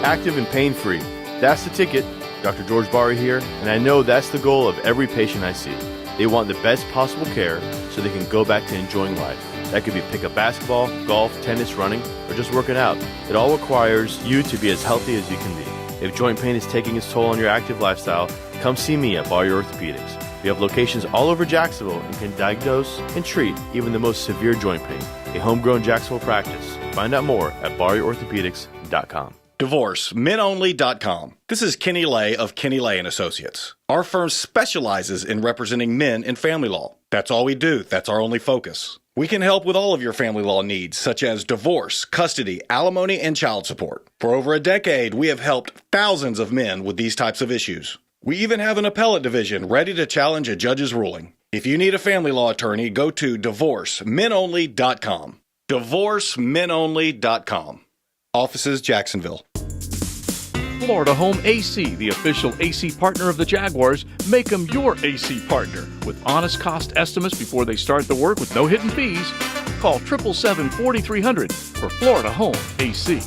Active and pain-free. That's the ticket. Dr. George Barry here, and I know that's the goal of every patient I see. They want the best possible care so they can go back to enjoying life. That could be pick up basketball, golf, tennis, running, or just working out. It all requires you to be as healthy as you can be. If joint pain is taking its toll on your active lifestyle, come see me at Ballou Orthopedics. We have locations all over Jacksonville and can diagnose and treat even the most severe joint pain. A homegrown Jacksonville practice. Find out more at BallouOrthopedics.com. DivorceMenOnly.com. This is Kenny Lay of Kenny Lay & Associates. Our firm specializes in representing men in family law. That's all we do. That's our only focus. We can help with all of your family law needs, such as divorce, custody, alimony, and child support. For over a decade, we have helped thousands of men with these types of issues. We even have an appellate division ready to challenge a judge's ruling. If you need a family law attorney, go to DivorceMenOnly.com. DivorceMenOnly.com. Offices, Jacksonville. Florida Home AC, the official AC partner of the Jaguars. Make them your AC partner with honest cost estimates before they start the work with no hidden fees. Call 777-4300 for Florida Home AC.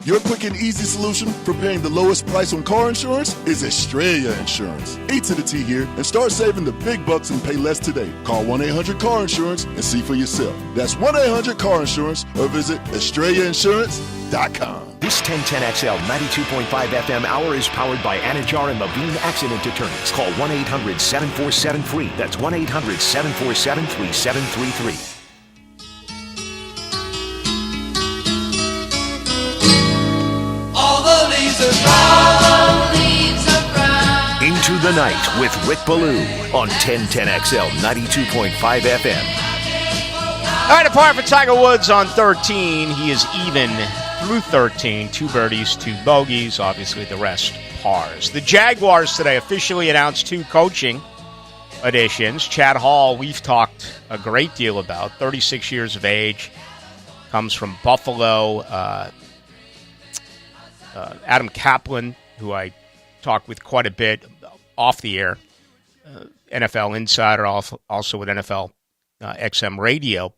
Your quick and easy solution for paying the lowest price on car insurance is Estrella Insurance. E to the T here and start saving the big bucks and pay less today. Call 1-800-CAR-INSURANCE and see for yourself. That's 1-800-CAR-INSURANCE or visit EstrellaInsurance.com. This 1010XL 92.5 FM hour is powered by Anajar and Levine Accident Attorneys. Call 1-800-747-FREE. That's 1-800-747-3733. Into the Night with Rick Ballou on 1010XL 92.5 FM. All right, a par for Tiger Woods on 13. He is even through 13. 2 birdies, 2 bogeys. Obviously, the rest pars. The Jaguars today officially announced 2 coaching additions. Chad Hall, we've talked a great deal about. 36 years of age. Comes from Buffalo. Adam Kaplan, who I talked with quite a bit off the air. NFL insider, also with NFL XM Radio.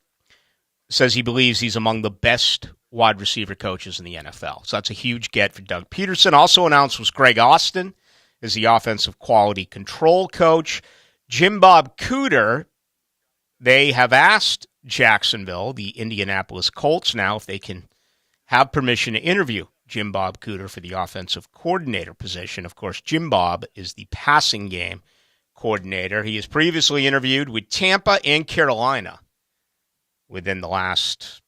Says he believes he's among the best wide receiver coaches in the NFL. So that's a huge get for Doug Peterson. Also announced was Greg Austin as the offensive quality control coach. Jim Bob Cooter, they have asked Jacksonville, the Indianapolis Colts now, if they can have permission to interview Jim Bob Cooter for the offensive coordinator position. Of course, Jim Bob is the passing game coordinator. He has previously interviewed with Tampa and Carolina within the last,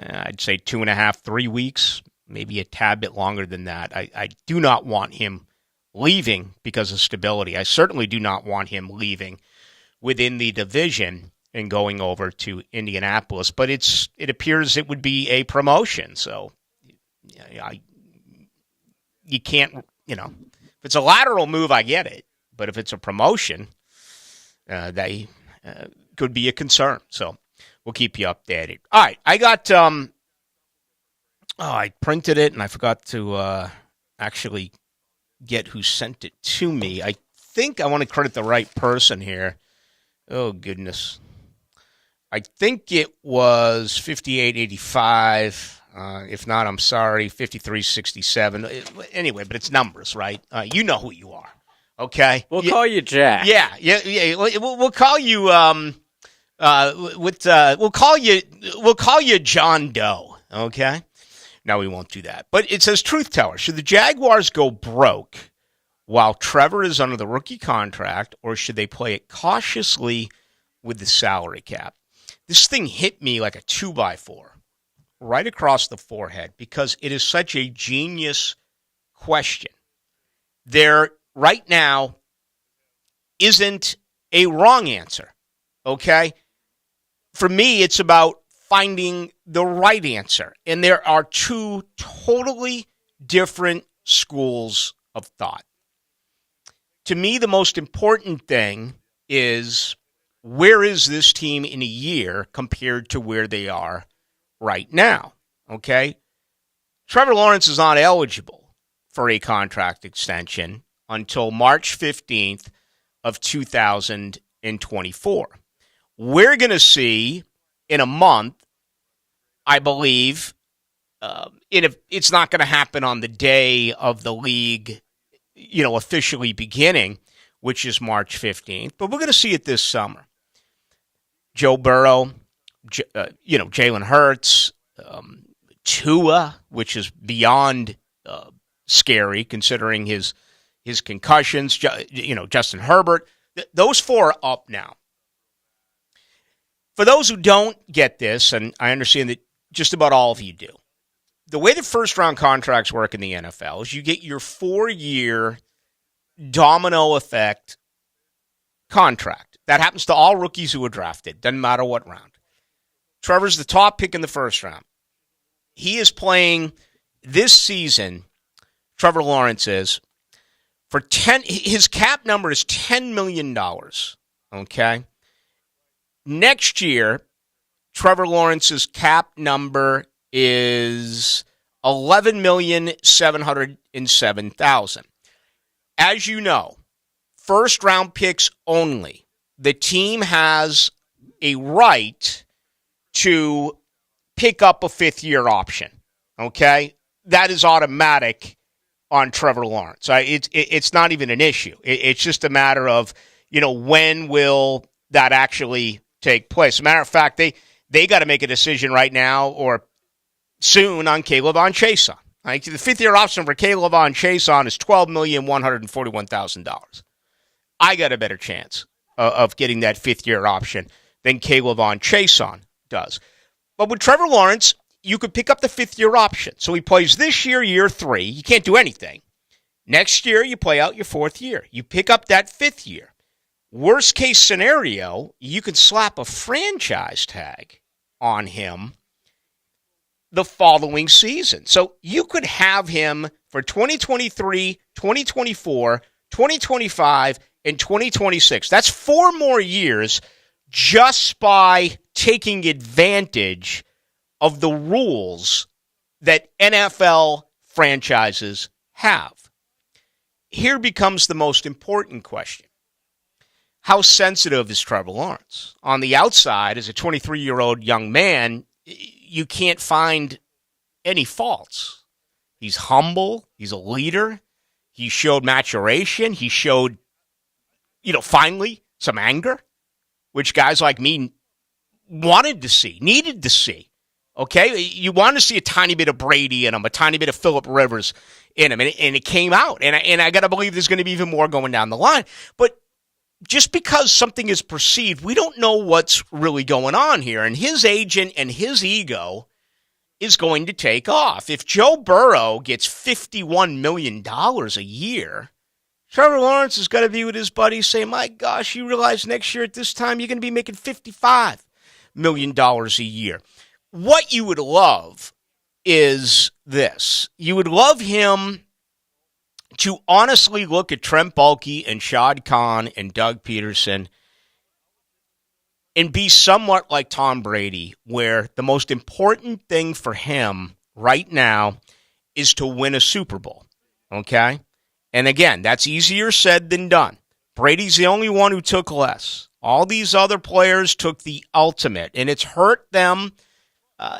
I'd say 2.5, 3 weeks, maybe a tad bit longer than that. I do not want him leaving because of stability. I certainly do not want him leaving within the division and going over to Indianapolis. But it appears it would be a promotion. So you can't, If it's a lateral move, I get it. But if it's a promotion, they could be a concern. So we'll keep you updated. All right, I got I printed it, and I forgot to actually get who sent it to me. I think I want to credit the right person here. Oh, goodness. I think it was 5885. If not, I'm sorry, 5367. Anyway, but it's numbers, right? You know who you are, okay? We'll call you Jack. Yeah. We'll call you. We'll call you John Doe, okay? No, we won't do that. But it says truth teller. Should the Jaguars go broke while Trevor is under the rookie contract, or should they play it cautiously with the salary cap? This thing hit me like a 2x4 right across the forehead because it is such a genius question. There, right now, isn't a wrong answer, okay? For me, it's about finding the right answer. And there are two totally different schools of thought. To me, the most important thing is where is this team in a year compared to where they are right now, okay? Trevor Lawrence is not eligible for a contract extension until March 15th of 2024. We're going to see in a month, I believe, it's not going to happen on the day of the league, officially beginning, which is March 15th, but we're going to see it this summer. Joe Burrow, Jalen Hurts, Tua, which is beyond scary considering his concussions, Justin Herbert. Those four are up now. For those who don't get this, and I understand that just about all of you do, the way the first-round contracts work in the NFL is you get your 4-year domino effect contract. That happens to all rookies who are drafted. Doesn't matter what round. Trevor's the top pick in the first round. He is playing this season, Trevor Lawrence is, for his cap number is $10 million, okay? Next year, Trevor Lawrence's cap number is $11,707,000. As you know, first-round picks only. The team has a right to pick up a fifth-year option, okay? That is automatic on Trevor Lawrence. It's not even an issue. It's just a matter of, when will that actually take place. As a matter of fact, they got to make a decision right now or soon on Caleb Chason. Right? The fifth-year option for Caleb Chason is $12,141,000. I got a better chance of getting that fifth-year option than Caleb Chason does. But with Trevor Lawrence, you could pick up the fifth-year option. So he plays this year, year 3. You can't do anything. Next year, you play out your fourth year. You pick up that fifth year. Worst case scenario, you could slap a franchise tag on him the following season. So you could have him for 2023, 2024, 2025, and 2026. That's 4 more years just by taking advantage of the rules that NFL franchises have. Here becomes the most important question. How sensitive is Trevor Lawrence? On the outside, as a 23-year-old young man, you can't find any faults. He's humble. He's a leader. He showed maturation. He showed, finally, some anger, which guys like me wanted to see, needed to see. Okay? You want to see a tiny bit of Brady in him, a tiny bit of Phillip Rivers in him, and it came out. And I got to believe there's going to be even more going down the line. But just because something is perceived, we don't know what's really going on here. And his agent and his ego is going to take off. If Joe Burrow gets $51 million a year, Trevor Lawrence has got to be with his buddies saying, my gosh, you realize next year at this time you're going to be making $55 million a year. What you would love is this. You would love him to honestly look at Trent Baalke and Shad Khan and Doug Peterson and be somewhat like Tom Brady, where the most important thing for him right now is to win a Super Bowl, okay? And again, that's easier said than done. Brady's the only one who took less. All these other players took the ultimate, and it's hurt them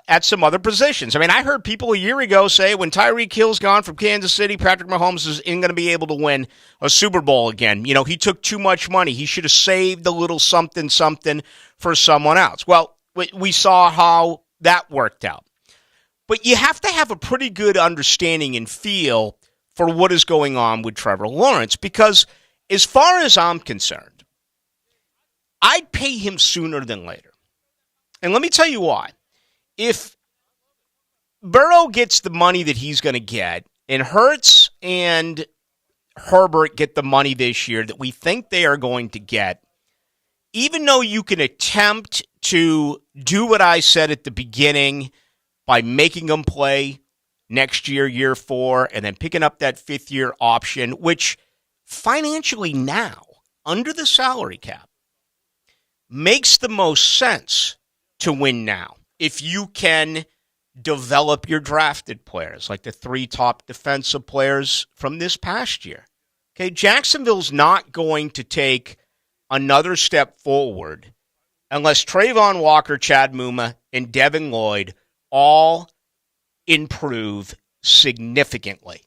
at some other positions. I mean, I heard people a year ago say when Tyreek Hill's gone from Kansas City, Patrick Mahomes isn't going to be able to win a Super Bowl again. You know, he took too much money. He should have saved a little something for someone else. Well, we saw how that worked out. But you have to have a pretty good understanding and feel for what is going on with Trevor Lawrence, because as far as I'm concerned, I'd pay him sooner than later. And let me tell you why. If Burrow gets the money that he's going to get, and Hurts and Herbert get the money this year that we think they are going to get, even though you can attempt to do what I said at the beginning by making them play next year, year 4, and then picking up that 5th-year option, which financially now, under the salary cap, makes the most sense to win now. If you can develop your drafted players, like the 3 top defensive players from this past year. Okay, Jacksonville's not going to take another step forward unless Trayvon Walker, Chad Muma, and Devin Lloyd all improve significantly.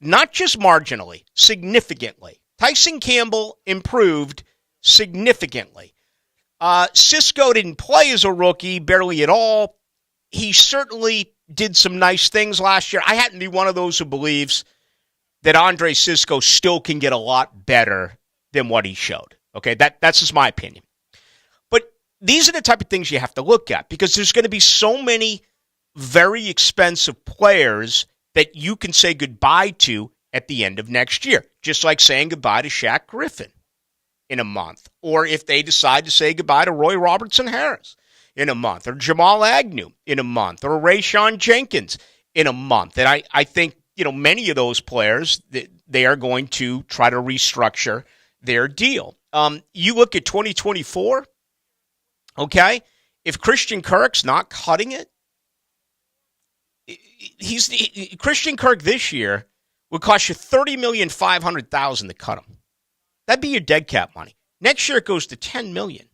Not just marginally, significantly. Tyson Campbell improved significantly. Cisco didn't play as a rookie, barely at all. He certainly did some nice things last year. I happen to be one of those who believes that Andre Cisco still can get a lot better than what he showed. Okay, that's just my opinion. But these are the type of things you have to look at, because there's going to be so many very expensive players that you can say goodbye to at the end of next year, just like saying goodbye to Shaq Griffin in a month, or if they decide to say goodbye to Roy Robertson Harris in a month, or Jamal Agnew in a month, or Rayshon Jenkins in a month. And I think, you know, many of those players, they are going to try to restructure their deal. You look at 2024, okay? If Christian Kirk's not cutting it, Christian Kirk this year would cost you $30,500,000 to cut him. That'd be your dead cap money. Next year it goes to $10 million.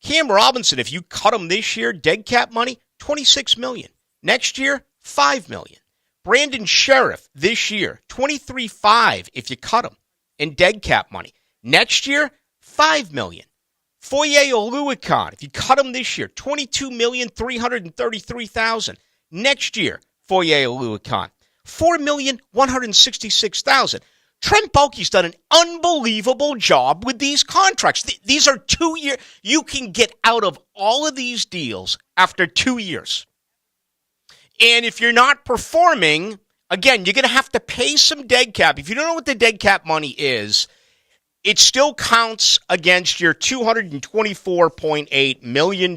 Cam Robinson, if you cut him this year, dead cap money, $26 million. Next year, $5 million. Brandon Sheriff this year, $23.5 million if you cut him in dead cap money. Next year, $5 million. Foye Oluokun, if you cut him this year, $22,333,000. Next year, Foye Oluokun, $4,166,000. Trent Baalke's done an unbelievable job with these contracts. These are 2 years. You can get out of all of these deals after 2 years. And if you're not performing, again, you're going to have to pay some dead cap. If you don't know what the dead cap money is, it still counts against your $224.8 million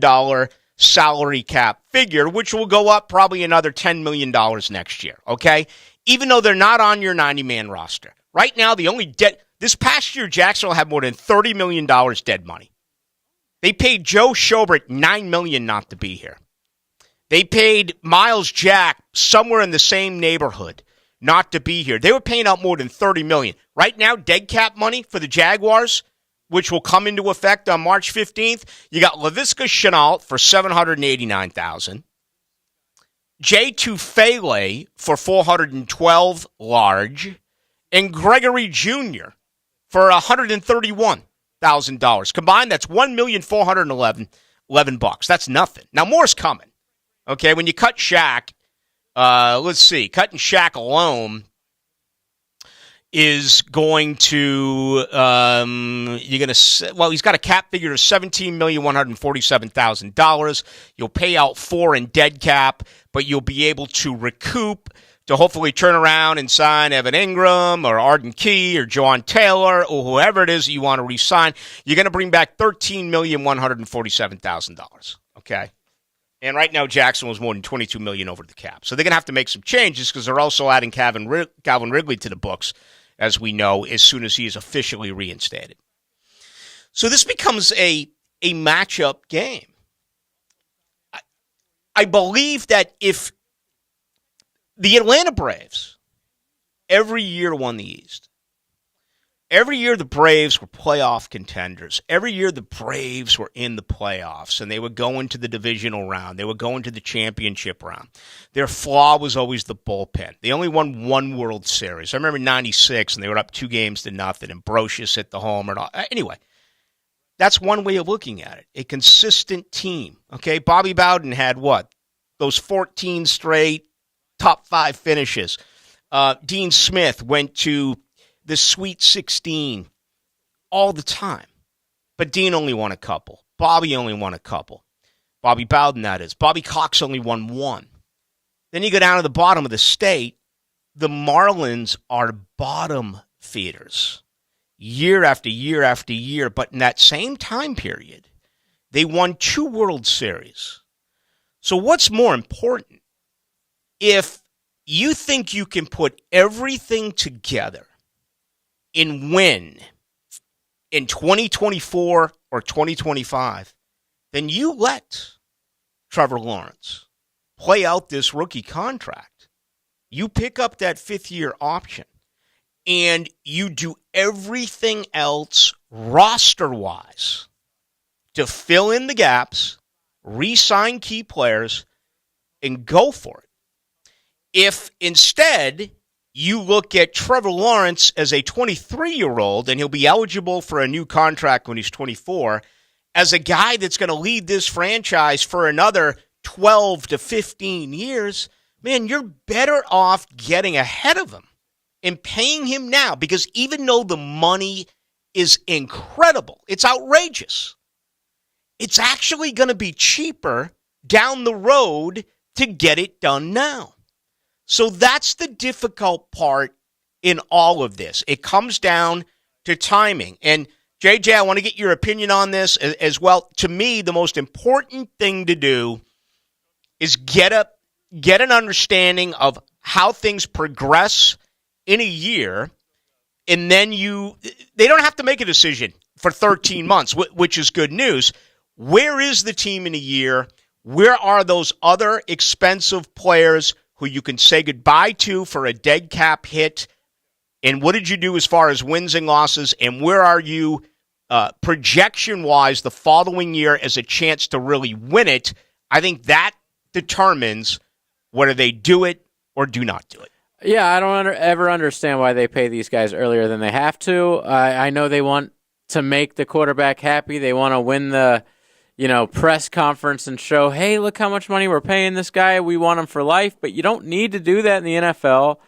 salary cap figure, which will go up probably another $10 million next year, okay? Even though they're not on your 90-man roster. Right now, the only this past year, Jacksonville had more than $30 million dead money. They paid Joe Schobert $9 million not to be here. They paid Miles Jack somewhere in the same neighborhood not to be here. They were paying out more than $30 million. Right now, dead cap money for the Jaguars, which will come into effect on March 15th, you got Laviska Shenault for $789,000. Jay Tufele for $412 large. And Gregory Jr. for $131,000. Combined, that's $1,411,000. That's nothing. Now, more's coming. Okay, when you cut Shaq, let's see, cutting Shaq alone is going to, he's got a cap figure of $17,147,000. You'll pay out $4 in dead cap, but you'll be able to recoup to hopefully turn around and sign Evan Ingram or Arden Key or Jawan Taylor or whoever it is that you want to re-sign. You're going to bring back $13,147,000, okay? And right now, Jackson was more than $22 million over the cap. So they're going to have to make some changes because they're also adding Calvin Ridley to the books as we know, as soon as he is officially reinstated. So this becomes a matchup game. I believe that if the Atlanta Braves every year won the East, every year the Braves were playoff contenders. Every year the Braves were in the playoffs, and they would go into the divisional round. They would go into the championship round. Their flaw was always the bullpen. They only won one World Series. I remember in 96, and they were up 2-0, and Brocious hit the homer. And all. Anyway, that's one way of looking at it. A consistent team. Okay, Bobby Bowden had what? Those 14 straight top 5 finishes. Dean Smith went to the Sweet 16 all the time. But Dean only won a couple. Bobby only won a couple. Bobby Bowden, that is. Bobby Cox only won one. Then you go down to the bottom of the state. The Marlins are bottom feeders year after year after year. But in that same time period, they won 2 World Series. So what's more important? If you think you can put everything together and win in 2024 or 2025, then you let Trevor Lawrence play out this rookie contract. You pick up that 5th-year option, and you do everything else roster-wise to fill in the gaps, re-sign key players, and go for it. If instead you look at Trevor Lawrence as a 23-year-old, and he'll be eligible for a new contract when he's 24, as a guy that's going to lead this franchise for another 12 to 15 years, man, you're better off getting ahead of him and paying him now, because even though the money is incredible, it's outrageous, it's actually going to be cheaper down the road to get it done now. So that's the difficult part in all of this. It comes down to timing. And JJ, I want to get your opinion on this as well. To me, the most important thing to do is get an understanding of how things progress in a year, and then they don't have to make a decision for 13 months, which is good news. Where is the team in a year? Where are those other expensive players who you can say goodbye to for a dead cap hit? And what did you do as far as wins and losses? And where are you projection-wise the following year as a chance to really win it? I think that determines whether they do it or do not do it. Yeah, I don't ever understand why they pay these guys earlier than they have to. I know they want to make the quarterback happy. They want to win the press conference and show, hey, look how much money we're paying this guy. We want him for life. But you don't need to do that in the NFL.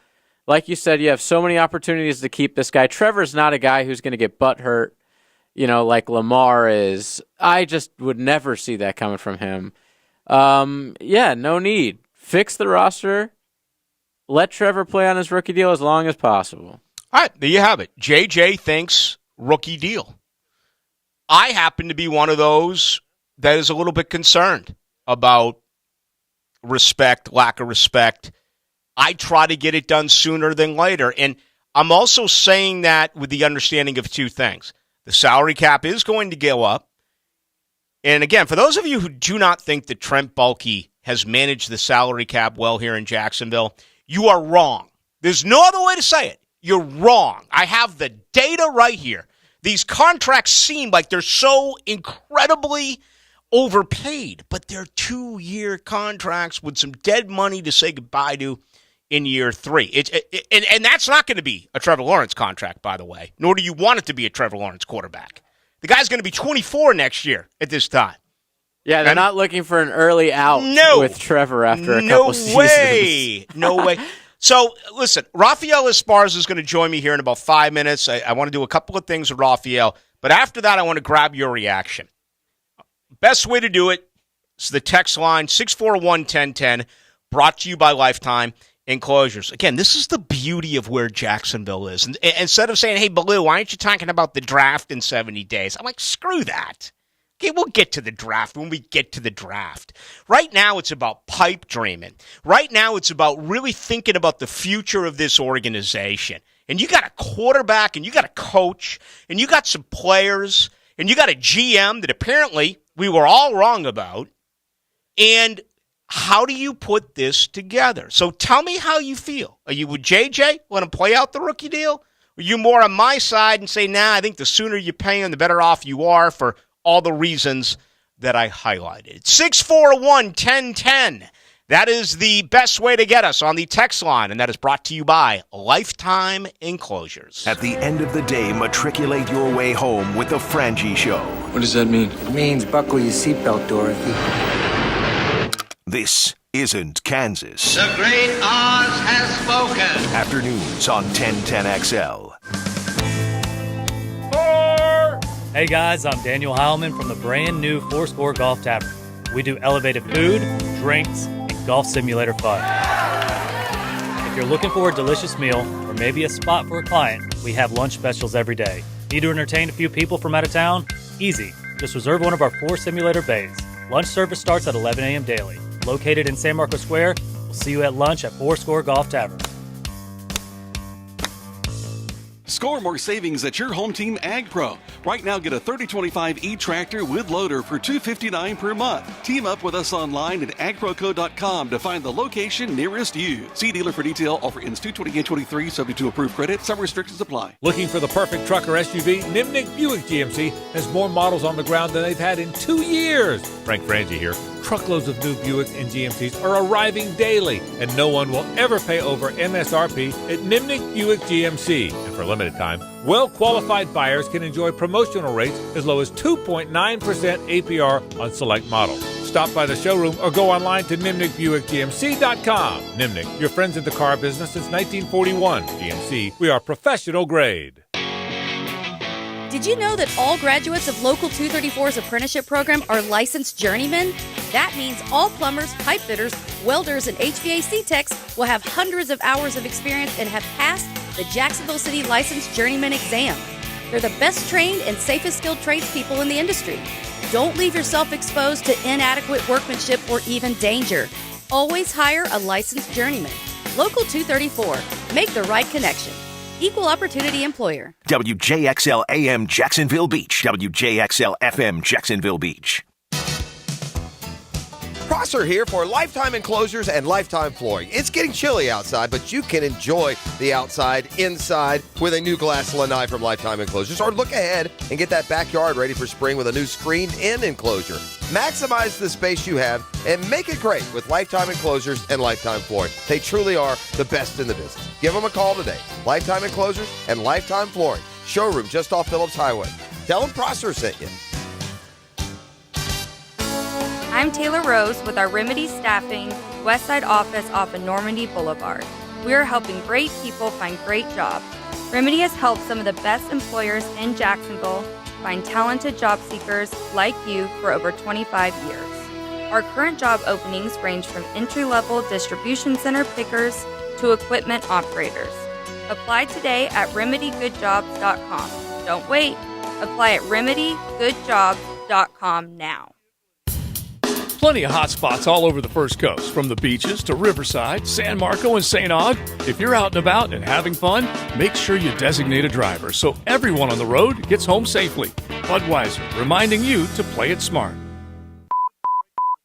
Like you said, you have so many opportunities to keep this guy. Trevor's not a guy who's going to get butt hurt, like Lamar is. I just would never see that coming from him. No need. Fix the roster. Let Trevor play on his rookie deal as long as possible. All right, there you have it. JJ thinks rookie deal. I happen to be one of those that is a little bit concerned about respect, lack of respect. I try to get it done sooner than later. And I'm also saying that with the understanding of two things. The salary cap is going to go up. And again, for those of you who do not think that Trent Baalke has managed the salary cap well here in Jacksonville, you are wrong. There's no other way to say it. You're wrong. I have the data right here. These contracts seem like they're so incredibly overpaid, but they're 2-year contracts with some dead money to say goodbye to in year 3. And that's not going to be a Trevor Lawrence contract, by the way, nor do you want it to be a Trevor Lawrence quarterback. The guy's going to be 24 next year at this time. Yeah, they're not looking for an early out with Trevor after a couple seasons. No way. So, listen, Rafael Esparza is going to join me here in about 5 minutes. I want to do a couple of things with Rafael, but after that, I want to grab your reaction. Best way to do it is the text line, 641-1010, brought to you by Lifetime Enclosures. Again, this is the beauty of where Jacksonville is. And instead of saying, hey, Ballou, why aren't you talking about the draft in 70 days? I'm like, screw that. Okay, we'll get to the draft when we get to the draft. Right now, it's about pipe dreaming. Right now, it's about really thinking about the future of this organization. and you got a quarterback, and you got a coach, and you got some players, and you got a GM that apparently we were all wrong about, and how do you put this together? So tell me how you feel. Are you with JJ? Want to play out the rookie deal? Are you more on my side and say, nah, I think the sooner you pay him, the better off you are for all the reasons that I highlighted? 641-1010. That is the best way to get us on the text line, and that is brought to you by Lifetime Enclosures. At the end of the day, matriculate your way home with the Frangie Show. What does that mean? It means buckle your seatbelt, Dorothy. This isn't Kansas. The great Oz has spoken. Afternoons on 1010XL. Hey guys, I'm Daniel Heilman from the brand new Fourscore Golf Tavern. We do elevated food, drinks, and golf simulator fun. If you're looking for a delicious meal or maybe a spot for a client, we have lunch specials every day. Need to entertain a few people from out of town? Easy. Just reserve one of our 4 simulator bays. Lunch service starts at 11 a.m. daily. Located in San Marcos Square, we'll see you at lunch at Fourscore Golf Tavern. Score more savings at your home team Ag Pro. Right now, get a 3025 e-tractor with loader for $259 per month. Team up with us online at agproco.com to find the location nearest you. See dealer for detail. Offer ends 2/28/23, subject to approved credit. Some restrictions apply. Looking for the perfect truck or SUV? Nimnick Buick GMC has more models on the ground than they've had in 2 years. Frank Frangie here. Truckloads of new Buicks and GMCs are arriving daily, and no one will ever pay over MSRP at Nimnick Buick GMC. And for a limited time, well-qualified buyers can enjoy promotional rates as low as 2.9% APR on select models. Stop by the showroom or go online to NimnickBuickGMC.com. Nimnick, your friends in the car business since 1941. GMC, we are professional grade. Did you know that all graduates of Local 234's apprenticeship program are licensed journeymen? That means all plumbers, pipe fitters, welders, and HVAC techs will have hundreds of hours of experience and have passed the Jacksonville City Licensed Journeyman exam. They're the best trained and safest skilled tradespeople in the industry. Don't leave yourself exposed to inadequate workmanship or even danger. Always hire a licensed journeyman. Local 234. Make the right connection. Equal opportunity employer. WJXL AM Jacksonville Beach. WJXL FM Jacksonville Beach. Prosser here for Lifetime Enclosures and Lifetime Flooring. It's getting chilly outside, but you can enjoy the outside inside with a new glass lanai from Lifetime Enclosures, or look ahead and get that backyard ready for spring with a new screened-in enclosure. Maximize the space you have and make it great with Lifetime Enclosures and Lifetime Flooring. They truly are the best in the business. Give them a call today. Lifetime Enclosures and Lifetime Flooring. Showroom just off Phillips Highway. Tell them Prosser sent you. I'm Taylor Rose with our Remedy Staffing Westside office off of Normandy Boulevard. We are helping great people find great jobs. Remedy has helped some of the best employers in Jacksonville find talented job seekers like you for over 25 years. Our current job openings range from entry-level distribution center pickers to equipment operators. Apply today at remedygoodjobs.com. Don't wait. Apply at remedygoodjobs.com now. Plenty of hot spots all over the First Coast, from the beaches to Riverside, San Marco, and St. Aug. If you're out and about and having fun, make sure you designate a driver so everyone on the road gets home safely. Budweiser, reminding you to play it smart.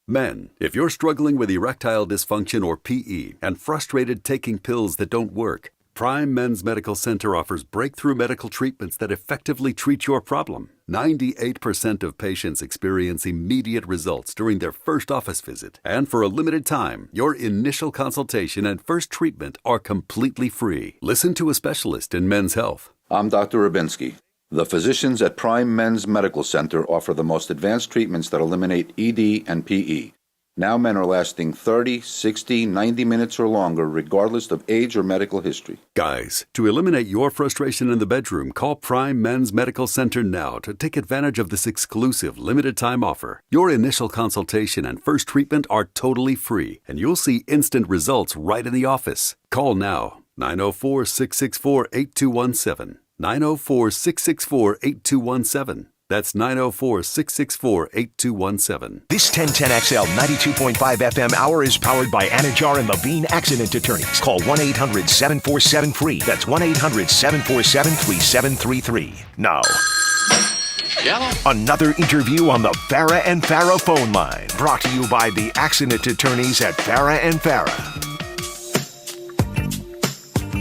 Men, if you're struggling with erectile dysfunction or PE and frustrated taking pills that don't work, Prime Men's Medical Center offers breakthrough medical treatments that effectively treat your problem. 98% of patients experience immediate results during their first office visit. And for a limited time, your initial consultation and first treatment are completely free. Listen to a specialist in men's health. I'm Dr. Rubinsky. The physicians at Prime Men's Medical Center offer the most advanced treatments that eliminate ED and PE. Now men are lasting 30, 60, 90 minutes or longer, regardless of age or medical history. Guys, to eliminate your frustration in the bedroom, call Prime Men's Medical Center now to take advantage of this exclusive limited-time offer. Your initial consultation and first treatment are totally free, and you'll see instant results right in the office. Call now, 904-664-8217. 904-664-8217. That's 904-664-8217. This 1010XL 92.5 FM hour is powered by Anajar and Levine Accident Attorneys. Call 1-800-747-FREE. That's 1-800-747-3733. Now, another interview on the Farah and Farah phone line. Brought to you by the Accident Attorneys at Farah and Farah.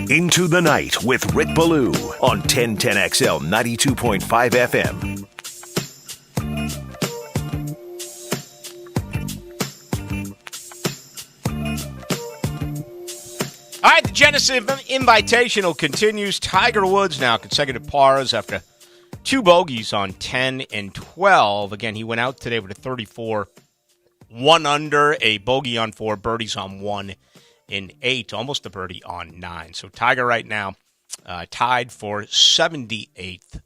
Into the Night with Rick Ballou on 1010XL 92.5 FM. All right, the Genesis Invitational continues. Tiger Woods now consecutive pars after 2 bogeys on 10 and 12. Again, he went out today with a 34, 1 under, a bogey on 4, birdies on 1 and 8, almost a birdie on 9. So Tiger right now tied for 78th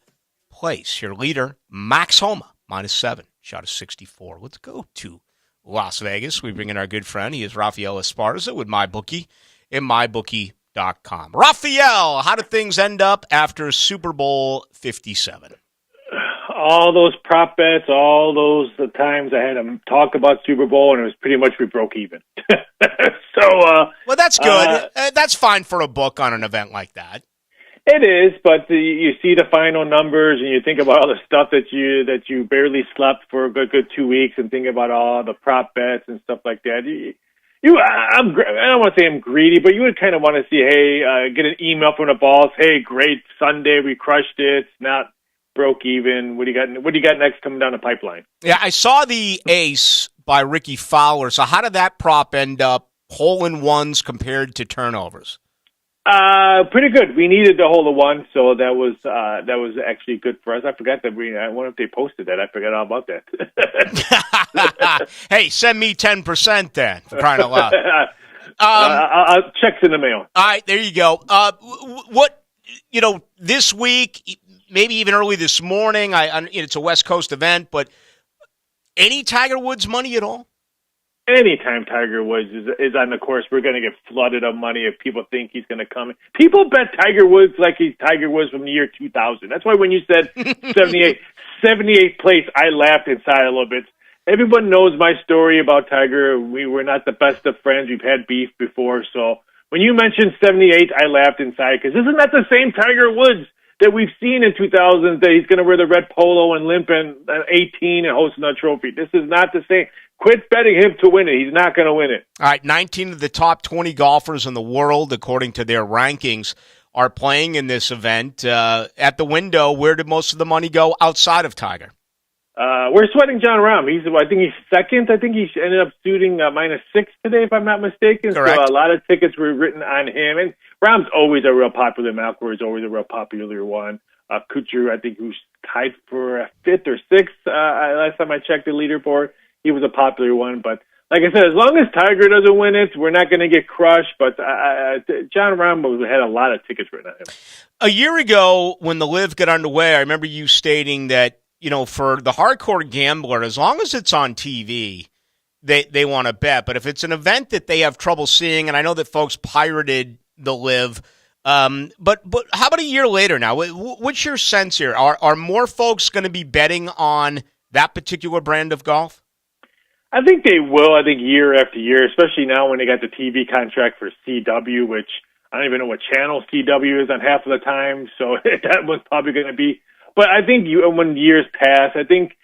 place. Your leader, Max Homa, -7, shot of 64. Let's go to Las Vegas. We bring in our good friend. He is Rafael Esparza with MyBookie and MyBookie.com. Rafael, how did things end up after Super Bowl 57? All those prop bets, all those times I had them talk about Super Bowl, and it was pretty much we broke even. Well, that's good. That's fine for a book on an event like that. It is, but you see the final numbers, and you think about all the stuff that you barely slept for a good 2 weeks, and think about all the prop bets and stuff like that. I don't want to say I'm greedy, but you would kind of want to see, hey, get an email from the boss. Hey, great Sunday, we crushed it. It's not broke even. What do you got next coming down the pipeline? Yeah, I saw the ace by Ricky Fowler. So how did that prop end up? Hole-in-ones compared to turnovers. Pretty good. We needed the hole in one, so that was actually good for us. I forgot that I wonder if they posted that. I forgot all about that. Hey, send me 10% then, for crying out loud. I'll checks in the mail. All right, there you go. This week, maybe even early this morning, it's a West Coast event, but any Tiger Woods money at all? Anytime Tiger Woods is on the course, we're going to get flooded of money if people think he's going to come. People bet Tiger Woods like he's Tiger Woods from the year 2000. That's why when you said 78th place, I laughed inside a little bit. Everyone knows my story about Tiger. We were not the best of friends. We've had beef before. So when you mentioned 78, I laughed inside because this is not the same Tiger Woods that we've seen in 2000, that he's going to wear the red polo and limp in 18 and hosting a trophy. This is not the same. Quit betting him to win it. He's not going to win it. All right, 19 of the top 20 golfers in the world, according to their rankings, are playing in this event. At the window, where did most of the money go outside of Tiger? We're sweating John Rahm. I think he's second. I think he ended up shooting -6 today, if I'm not mistaken. Correct. So a lot of tickets were written on him. And Rahm's always a real popular. McIlroy is always a real popular one. Kuchar, I think, who's tied for 5th or 6th. Last time I checked the leaderboard, he was a popular one. But like I said, as long as Tiger doesn't win it, we're not going to get crushed. But John Rahm had a lot of tickets written on him. A year ago, when the LIV got underway, I remember you stating that, for the hardcore gambler, as long as it's on TV, they want to bet. But if it's an event that they have trouble seeing, and I know that folks pirated the LIV, but how about a year later now? What's your sense here? Are more folks going to be betting on that particular brand of golf? I think they will. I think year after year, especially now when they got the TV contract for CW, which I don't even know what channel CW is on half of the time. So that was probably going to be. But I think when years pass, I think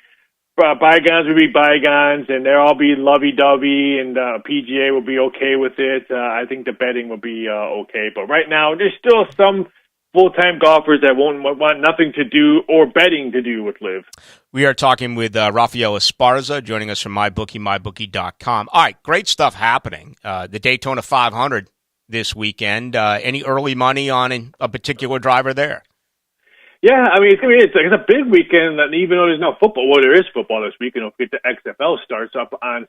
bygones will be bygones, and they'll all be lovey-dovey, and PGA will be okay with it. I think the betting will be okay. But right now, there's still some full-time golfers that won't want nothing to do or betting to do with LIV. We are talking with Rafael Esparza, joining us from MyBookie, MyBookie.com. All right, great stuff happening. The Daytona 500 this weekend. Any early money on a particular driver there? Yeah, I mean, it's a big weekend, and even though there's no football, well, there is football this weekend. Don't forget the XFL starts up on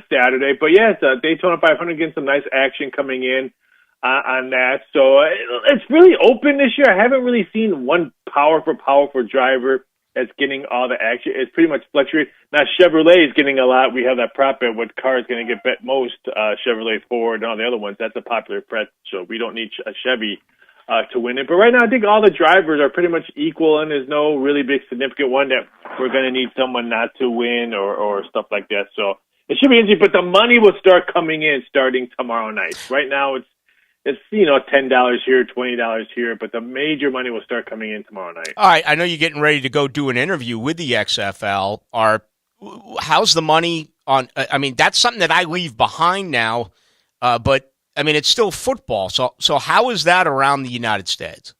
Saturday. But yeah, it's a Daytona 500, getting some nice action coming in on that. So it's really open this year. I haven't really seen one powerful driver that's getting all the action. It's pretty much fluctuating. Now, Chevrolet is getting a lot. We have that prop bet, what car is going to get bet most, Chevrolet, Ford, and all the other ones. That's a popular bet, so we don't need a Chevy to win it. But right now, I think all the drivers are pretty much equal, and there's no really big significant one that we're going to need someone not to win or stuff like that. So it should be easy, but the money will start coming in starting tomorrow night. Right now, it's $10 here, $20 here, but the major money will start coming in tomorrow night. All right, I know you're getting ready to go do an interview with the XFL. How's the money on? I mean, that's something that I leave behind now, but I mean, it's still football. So how is that around the United States?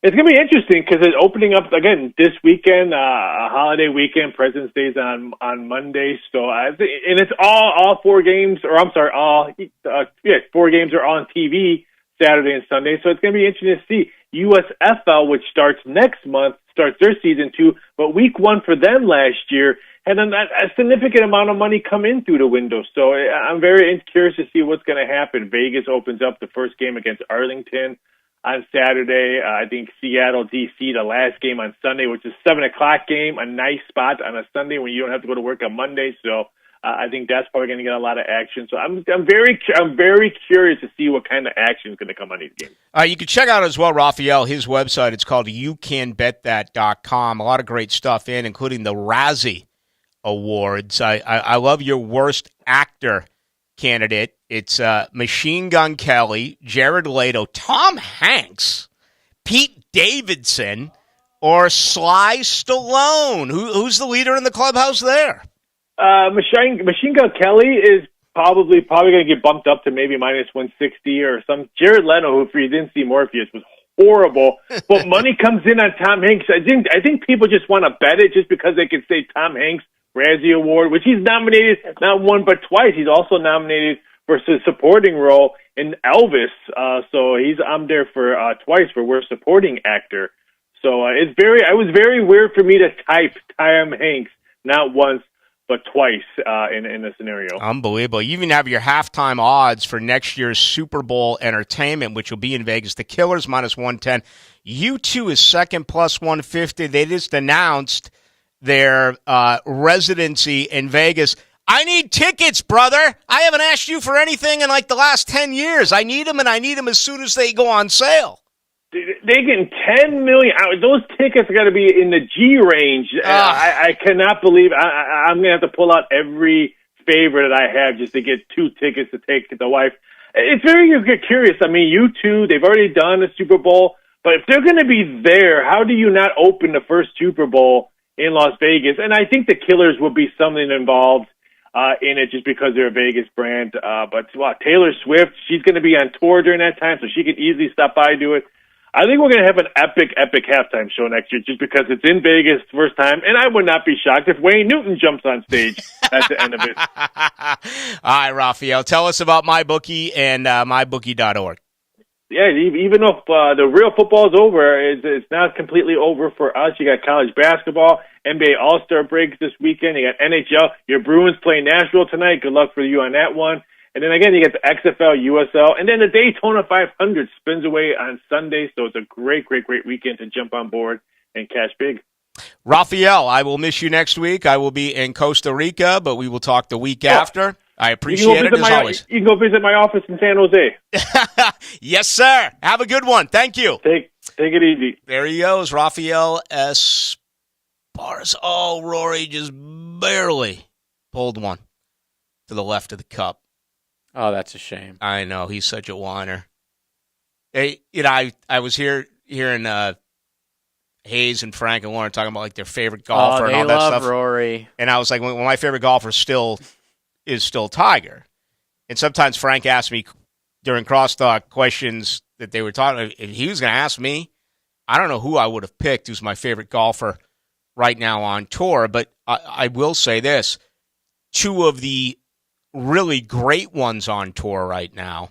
It's going to be interesting because it's opening up again this weekend, a holiday weekend. President's Day's on Monday, so and it's all 4 games, or I'm sorry, 4 games are on TV Saturday and Sunday. So it's going to be interesting to see USFL, which starts next month, starts their season 2, but week 1 for them last year had a significant amount of money come in through the window. So I'm very curious to see what's going to happen. Vegas opens up the first game against Arlington on Saturday. I think Seattle, D.C., the last game on Sunday, which is 7 o'clock game, a nice spot on a Sunday when you don't have to go to work on Monday. So I think that's probably going to get a lot of action. So I'm very curious to see what kind of action is going to come on these games. You can check out as well, Raphael, his website. It's called youcanbetthat.com. A lot of great stuff including the Razzie Awards. I love your worst actor candidate. It's Machine Gun Kelly, Jared Leto, Tom Hanks, Pete Davidson, or Sly Stallone. Who's the leader in the clubhouse there? Machine Gun Kelly is probably going to get bumped up to maybe minus 160 or some. Jared Leto, who if you didn't see Morpheus, was horrible. But money comes in on Tom Hanks. I think people just want to bet it just because they can say Tom Hanks Razzie Award, which he's nominated not one but twice. He's also nominated for his supporting role in Elvis. So I'm there for twice for worst supporting actor. So it was very weird for me to type Tom Hanks not once but twice in this scenario. Unbelievable. You even have your halftime odds for next year's Super Bowl entertainment, which will be in Vegas. The Killers minus 110. U2 is second plus 150. They just announced their residency in Vegas. I need tickets, brother. I haven't asked you for anything in like the last 10 years. I need them, and I need them as soon as they go on sale. They getting 10 million. Those tickets are going to be in the G range. I cannot believe I'm going to have to pull out every favor that I have just to get 2 tickets to take the wife. It's very curious. I mean, U2, they've already done a Super Bowl, but if they're going to be there, how do you not open the first Super Bowl in Las Vegas? And I think the Killers will be something involved in it just because they're a Vegas brand. But Taylor Swift, she's going to be on tour during that time, so she could easily stop by and do it. I think we're going to have an epic halftime show next year just because it's in Vegas first time, and I would not be shocked if Wayne Newton jumps on stage at the end of it. All right, Raphael, tell us about MyBookie and MyBookie.org. Yeah, even though the real football is over, it's not completely over for us. You got college basketball, NBA All-Star breaks this weekend. You got NHL. Your Bruins play Nashville tonight. Good luck for you on that one. And then again, you get the XFL, USL, and then the Daytona 500 spins away on Sunday. So it's a great weekend to jump on board and cash big. Raphael, I will miss you next week. I will be in Costa Rica, but we will talk the week after. I appreciate it as always. You can go visit my office in San Jose. Yes, sir. Have a good one. Thank you. Take it easy. There he goes, Raphael Esparza. Oh, Rory just barely pulled one to the left of the cup. Oh, that's a shame. I know. He's such a whiner. Hey, I was hearing Hayes and Frank and Lauren talking about like their favorite golfer and all that stuff. Rory. And I was like, well, my favorite golfer is still Tiger. And sometimes Frank asked me during crosstalk questions that they were talking. If he was going to ask me, I don't know who I would have picked who's my favorite golfer right now on tour. But I will say this: 2 of the really great ones on tour right now,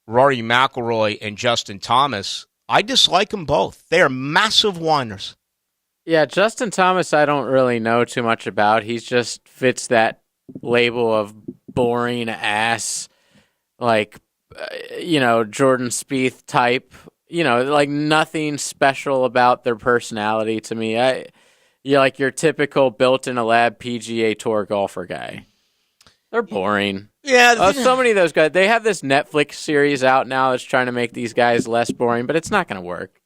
Rory McIlroy and Justin Thomas, I dislike them both. They are massive whiners. Yeah, Justin Thomas I don't really know too much about. He just fits that label of boring ass, like, Jordan Spieth type. Like nothing special about their personality to me. You're like your typical built-in a lab PGA Tour golfer guy. They're boring. Yeah. So many of those guys. They have this Netflix series out now that's trying to make these guys less boring, but it's not going to work.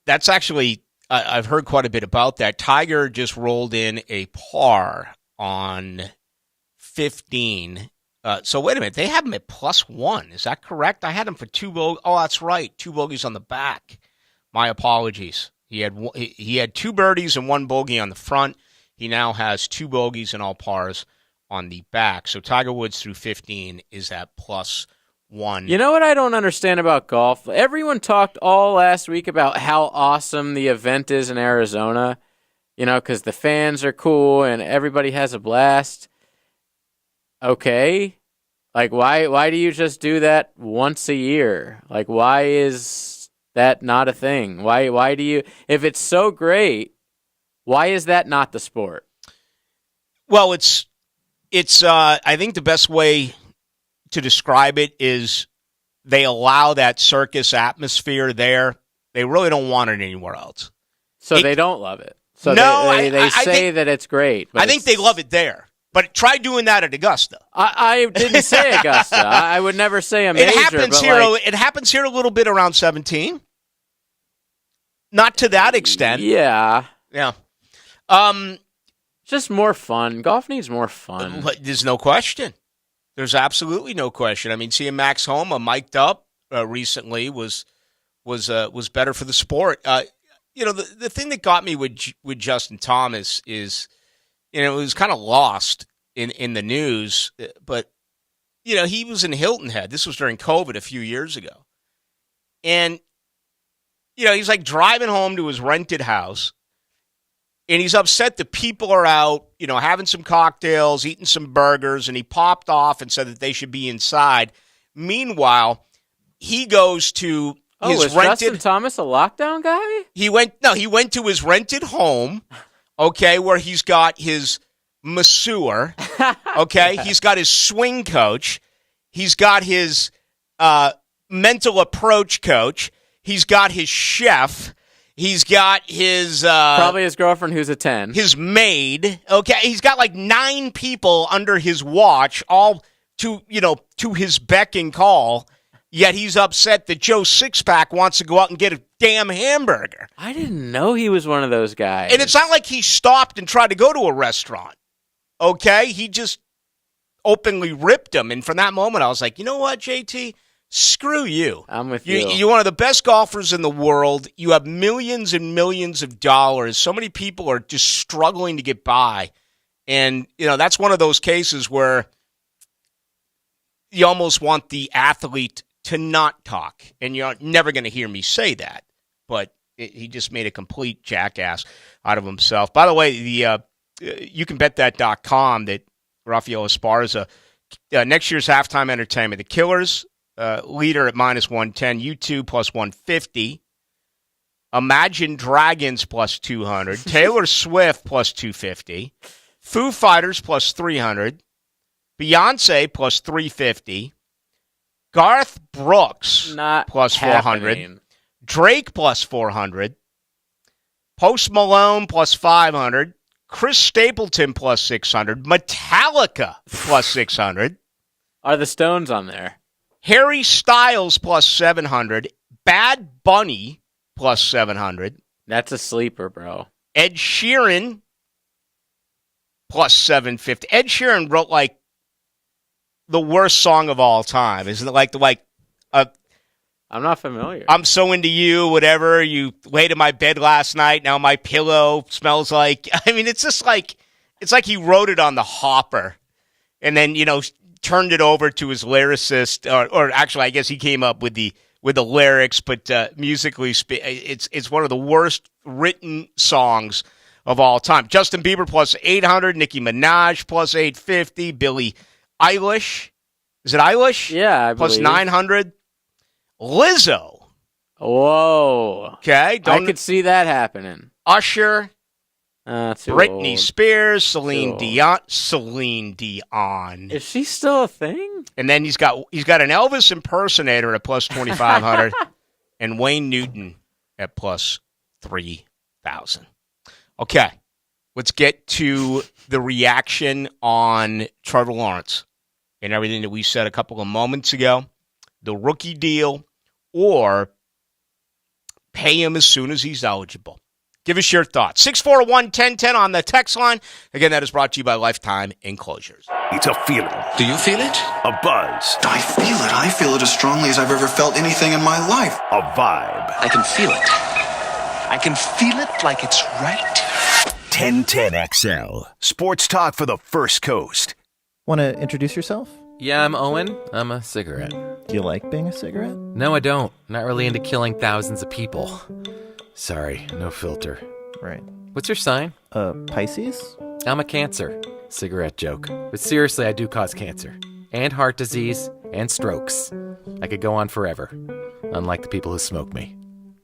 That's actually, I've heard quite a bit about that. Tiger just rolled in a par on 15. So wait a minute. They have him at +1. Is that correct? I had him for 2 bogeys. Oh, that's right. 2 bogeys on the back. My apologies. He had 2 birdies and 1 bogey on the front. He now has 2 bogeys and all pars on the back. So Tiger Woods through 15 is at +1. You know what I don't understand about golf? Everyone talked all last week about how awesome the event is in Arizona, because the fans are cool and everybody has a blast. Okay. Like, why do you just do that once a year? Like, why is that not a thing? Why do you, if it's so great, why is that not the sport? Well, it's I think the best way to describe it is they allow that circus atmosphere there. They really don't want it anywhere else. So they don't love it. So no, they say that it's great. But I think they love it there. But try doing that at Augusta. I didn't say Augusta. I would never say a major. It happens here a little bit around 17. Not to that extent. Yeah. Yeah. Just more fun. Golf needs more fun. There's no question. There's absolutely no question. I mean, seeing Max Homa mic'd up recently was better for the sport. The thing that got me with Justin Thomas is, it was kind of lost in the news, but he was in Hilton Head. This was during COVID a few years ago, and he's like driving home to his rented house. And he's upset that people are out, having some cocktails, eating some burgers, and he popped off and said that they should be inside. Meanwhile, he goes to his rented. Justin Thomas a lockdown guy? He went to his rented home, okay, where he's got his masseur, okay, he's got his swing coach, he's got his mental approach coach, he's got his chef. He's got his probably his girlfriend who's a 10. His maid. Okay, he's got like 9 people under his watch, all to his beck and call. Yet he's upset that Joe Sixpack wants to go out and get a damn hamburger. I didn't know he was one of those guys. And it's not like he stopped and tried to go to a restaurant. Okay, he just openly ripped him. And from that moment, I was like, you know what, JT? Screw you. I'm with you. You're one of the best golfers in the world. You have millions and millions of dollars. So many people are just struggling to get by. And, that's one of those cases where you almost want the athlete to not talk. And you're never going to hear me say that. But he just made a complete jackass out of himself. By the way, youcanbetthat.com that Rafael Esparza, next year's halftime entertainment, the Killers, leader at -110, U2 +150, Imagine Dragons +200, Taylor Swift +250, Foo Fighters +300, Beyonce +350, Garth Brooks +400, Drake +400, Post Malone +500, Chris Stapleton +600, Metallica +600. Are the Stones on there? Harry Styles +700, Bad Bunny +700. That's a sleeper, bro. Ed Sheeran +750. Ed Sheeran wrote like the worst song of all time. Isn't it I'm not familiar. I'm so into you, whatever. You laid in my bed last night. Now my pillow smells like. I mean, it's just like it's like he wrote it on the hopper, and then turned it over to his lyricist, or actually, I guess he came up with the lyrics, but musically, it's one of the worst written songs of all time. Justin Bieber +800, Nicki Minaj +850, Billie Eilish, is it Eilish? Yeah, I believe. +900, Lizzo. Whoa. Okay, I could see that happening. Usher. Britney old. Spears, Celine Dion. Is she still a thing? And then he's got an Elvis impersonator at +2,500, and Wayne Newton at +3,000. Okay, let's get to the reaction on Trevor Lawrence and everything that we said a couple of moments ago. The rookie deal or pay him as soon as he's eligible. Give us your thoughts. 641-1010 on the text line. Again, that is brought to you by Lifetime Enclosures. It's a feeling. Do you feel it? A buzz. I feel it. I feel it as strongly as I've ever felt anything in my life. A vibe. I can feel it. I can feel it like it's right. 1010XL. Sports talk for the First Coast. Want to introduce yourself? Yeah, I'm Owen. I'm a cigarette. Do you like being a cigarette? No, I don't. Not really into killing thousands of people. Sorry, no filter. Right. What's your sign? Pisces? I'm a Cancer. Cigarette joke. But seriously, I do cause cancer. And heart disease. And strokes. I could go on forever. Unlike the people who smoke me.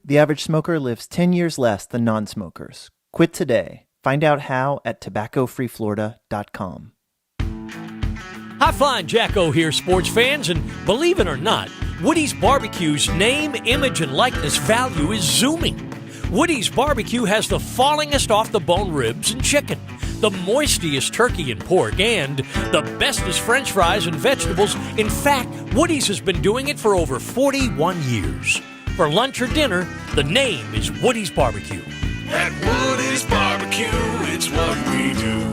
The average smoker lives 10 years less than non-smokers. Quit today. Find out how at tobaccofreeflorida.com. Hi, Flying Jacko here, sports fans, and believe it or not, Woody's Barbecue's name, image, and likeness value is zooming. Woody's Barbecue has the fallingest off-the-bone ribs and chicken, the moistiest turkey and pork, and the bestest French fries and vegetables. In fact, Woody's has been doing it for over 41 years. For lunch or dinner, the name is Woody's Barbecue. At Woody's Barbecue, it's what we do.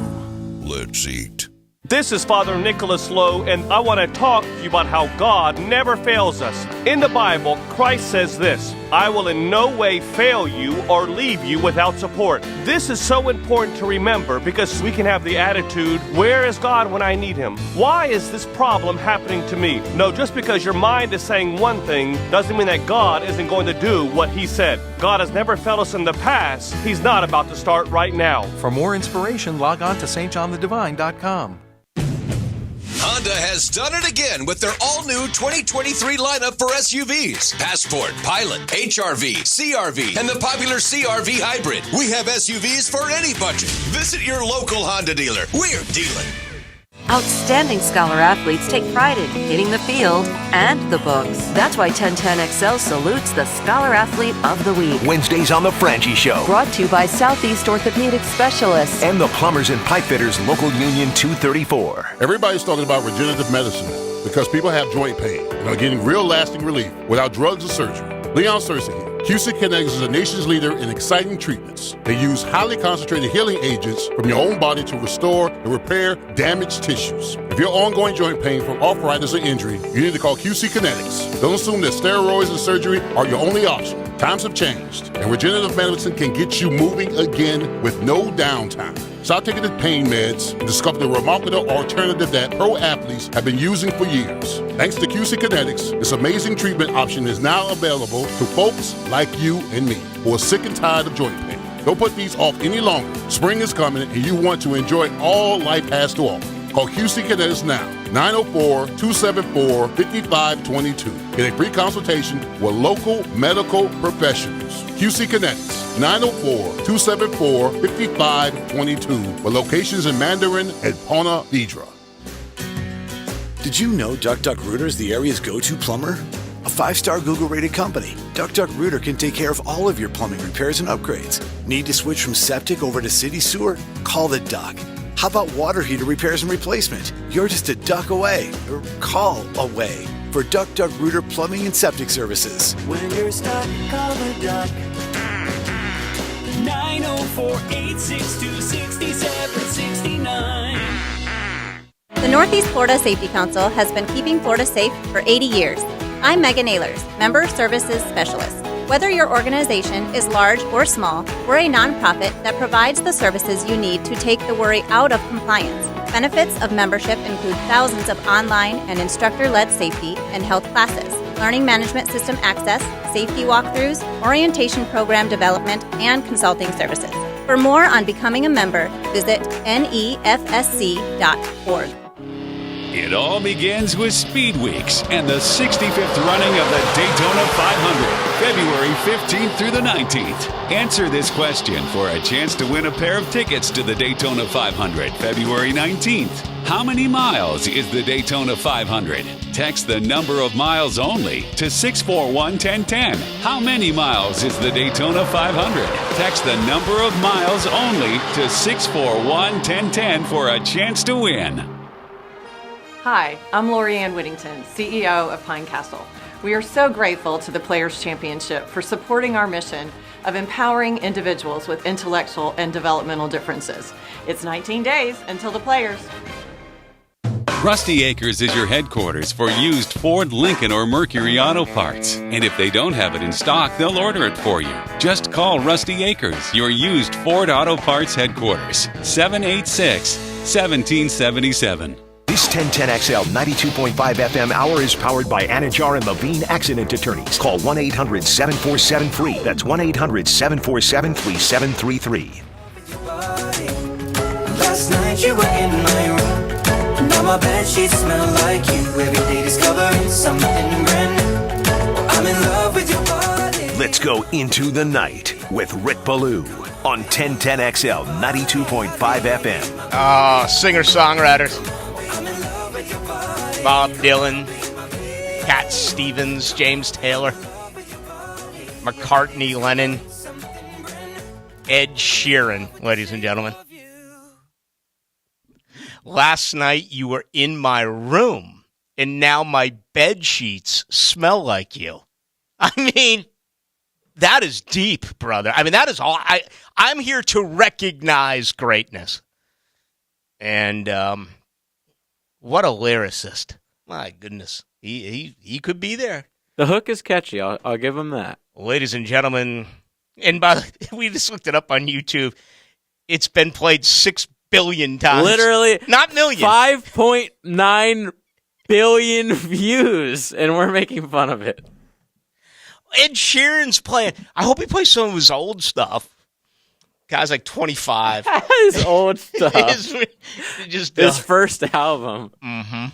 Let's eat. This is Father Nicholas Lowe, and I want to talk to you about how God never fails us. In the Bible, Christ says this, I will in no way fail you or leave you without support. This is so important to remember because we can have the attitude, where is God when I need him? Why is this problem happening to me? No, just because your mind is saying one thing doesn't mean that God isn't going to do what he said. God has never failed us in the past. He's not about to start right now. For more inspiration, log on to stjohnthedivine.com. Honda has done it again with their all-new 2023 lineup for SUVs. Passport, Pilot, HRV, CRV, and the popular CRV Hybrid. We have SUVs for any budget. Visit your local Honda dealer. We're dealing. Outstanding Scholar athletes take pride in hitting the field and the books. That's why 1010XL salutes the Scholar Athlete of the Week. Wednesdays on The Frangie Show. Brought to you by Southeast Orthopedic Specialists. And the Plumbers and Pipe Fitters Local Union 234. Everybody's talking about regenerative medicine because people have joint pain and are getting real lasting relief without drugs or surgery. Leon Searcy here. QC Kinetics is the nation's leader in exciting treatments. They use highly concentrated healing agents from your own body to restore and repair damaged tissues. If you're ongoing joint pain from arthritis or injury, you need to call QC Kinetics. Don't assume that steroids and surgery are your only option. Times have changed, and regenerative medicine can get you moving again with no downtime. Stop taking the pain meds and discover the remarkable alternative that pro athletes have been using for years. Thanks to QC Kinetics, this amazing treatment option is now available to folks like you and me who are sick and tired of joint pain. Don't put these off any longer. Spring is coming and you want to enjoy all life has to offer. Call QC Kinetics now, 904-274-5522. Get a free consultation with local medical professionals. QC Kinetics, 904-274-5522, with locations in Mandarin and Ponte Vedra. Did you know DuckDuckRooter is the area's go-to plumber? A 5-star Google-rated company, DuckDuckRooter can take care of all of your plumbing repairs and upgrades. Need to switch from septic over to city sewer? Call the Duck. How about water heater repairs and replacement? You're just a duck away, or call away, for DuckDuckRooter Plumbing and Septic Services. When you're stuck, call the Duck. 904-862-6769. The Northeast Florida Safety Council has been keeping Florida safe for 80 years. I'm Megan Ehlers, Member Services Specialist. Whether your organization is large or small, we're a nonprofit that provides the services you need to take the worry out of compliance. Benefits of membership include thousands of online and instructor-led safety and health classes, learning management system access, safety walkthroughs, orientation program development, and consulting services. For more on becoming a member, visit nefsc.org. It all begins with Speed Weeks and the 65th running of the Daytona 500, February 15th through the 19th. Answer this question for a chance to win a pair of tickets to the Daytona 500, February 19th. How many miles is the Daytona 500? Text the number of miles only to 641-1010. How many miles is the Daytona 500? Text the number of miles only to 641-1010 for a chance to win. Hi, I'm Lori Ann Whittington, CEO of Pine Castle. We are so grateful to the Players Championship for supporting our mission of empowering individuals with intellectual and developmental differences. It's 19 days until the Players. Rusty Acres is your headquarters for used Ford, Lincoln, or Mercury auto parts. And if they don't have it in stock, they'll order it for you. Just call Rusty Acres, your used Ford auto parts headquarters. 786-1777. This 1010XL 92.5 FM hour is powered by Anajar and Levine Accident Attorneys. Call 1-800-747-FREE. That's 1-800-747-3733. Last night you were in my room. Now my bed sheets smell like you. Every day discovering something brand new. I'm in love with your body. Let's go into the night with Rick Ballou on 1010XL 92.5 FM. Ah, singer-songwriters. Bob Dylan, Cat Stevens, James Taylor, McCartney, Lennon, Ed Sheeran, ladies and gentlemen. Last night you were in my room, and now my bed sheets smell like you. I mean, that is deep, brother. I mean, that is all. I'm here to recognize greatness. And what a lyricist. My goodness. He could be there. The hook is catchy. I'll give him that. Ladies and gentlemen, and we just looked it up on YouTube. It's been played 6 billion times. Literally. Not million. 5.9 billion views, and we're making fun of it. Ed Sheeran's playing. I hope he plays some of his old stuff. Guy's like 25. His old stuff. His first album. Mm-hmm.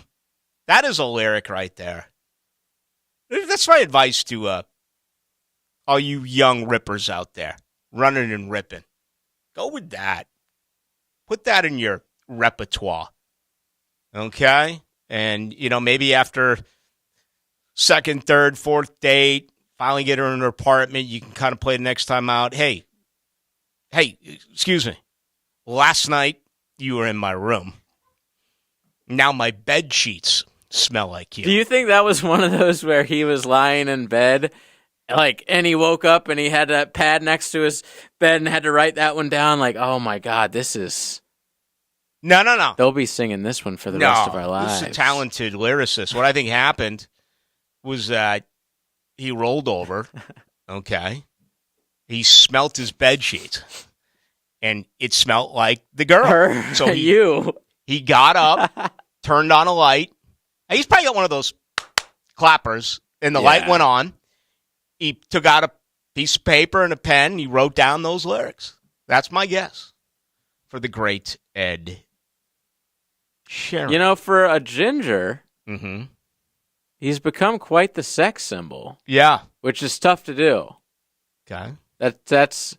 That is a lyric right there. That's my advice to all you young rippers out there. Running and ripping. Go with that. Put that in your repertoire. Okay? And, maybe after second, third, fourth date, finally get her in her apartment, you can kind of play the next time out. Hey, excuse me. Last night, you were in my room. Now my bed sheets smell like you. Do you think that was one of those where he was lying in bed, and he woke up and he had that pad next to his bed and had to write that one down? Like, oh my God, this is... No. They'll be singing this one for the rest of our lives. This is a talented lyricist. What I think happened was that he rolled over, okay? He smelt his bed sheet, and it smelt like the girl. So he got up, turned on a light. And he's probably got one of those clappers, and the light went on. He took out a piece of paper and a pen. And he wrote down those lyrics. That's my guess for the great Ed Sheeran. For a ginger, he's become quite the sex symbol. Yeah. Which is tough to do. Okay. That's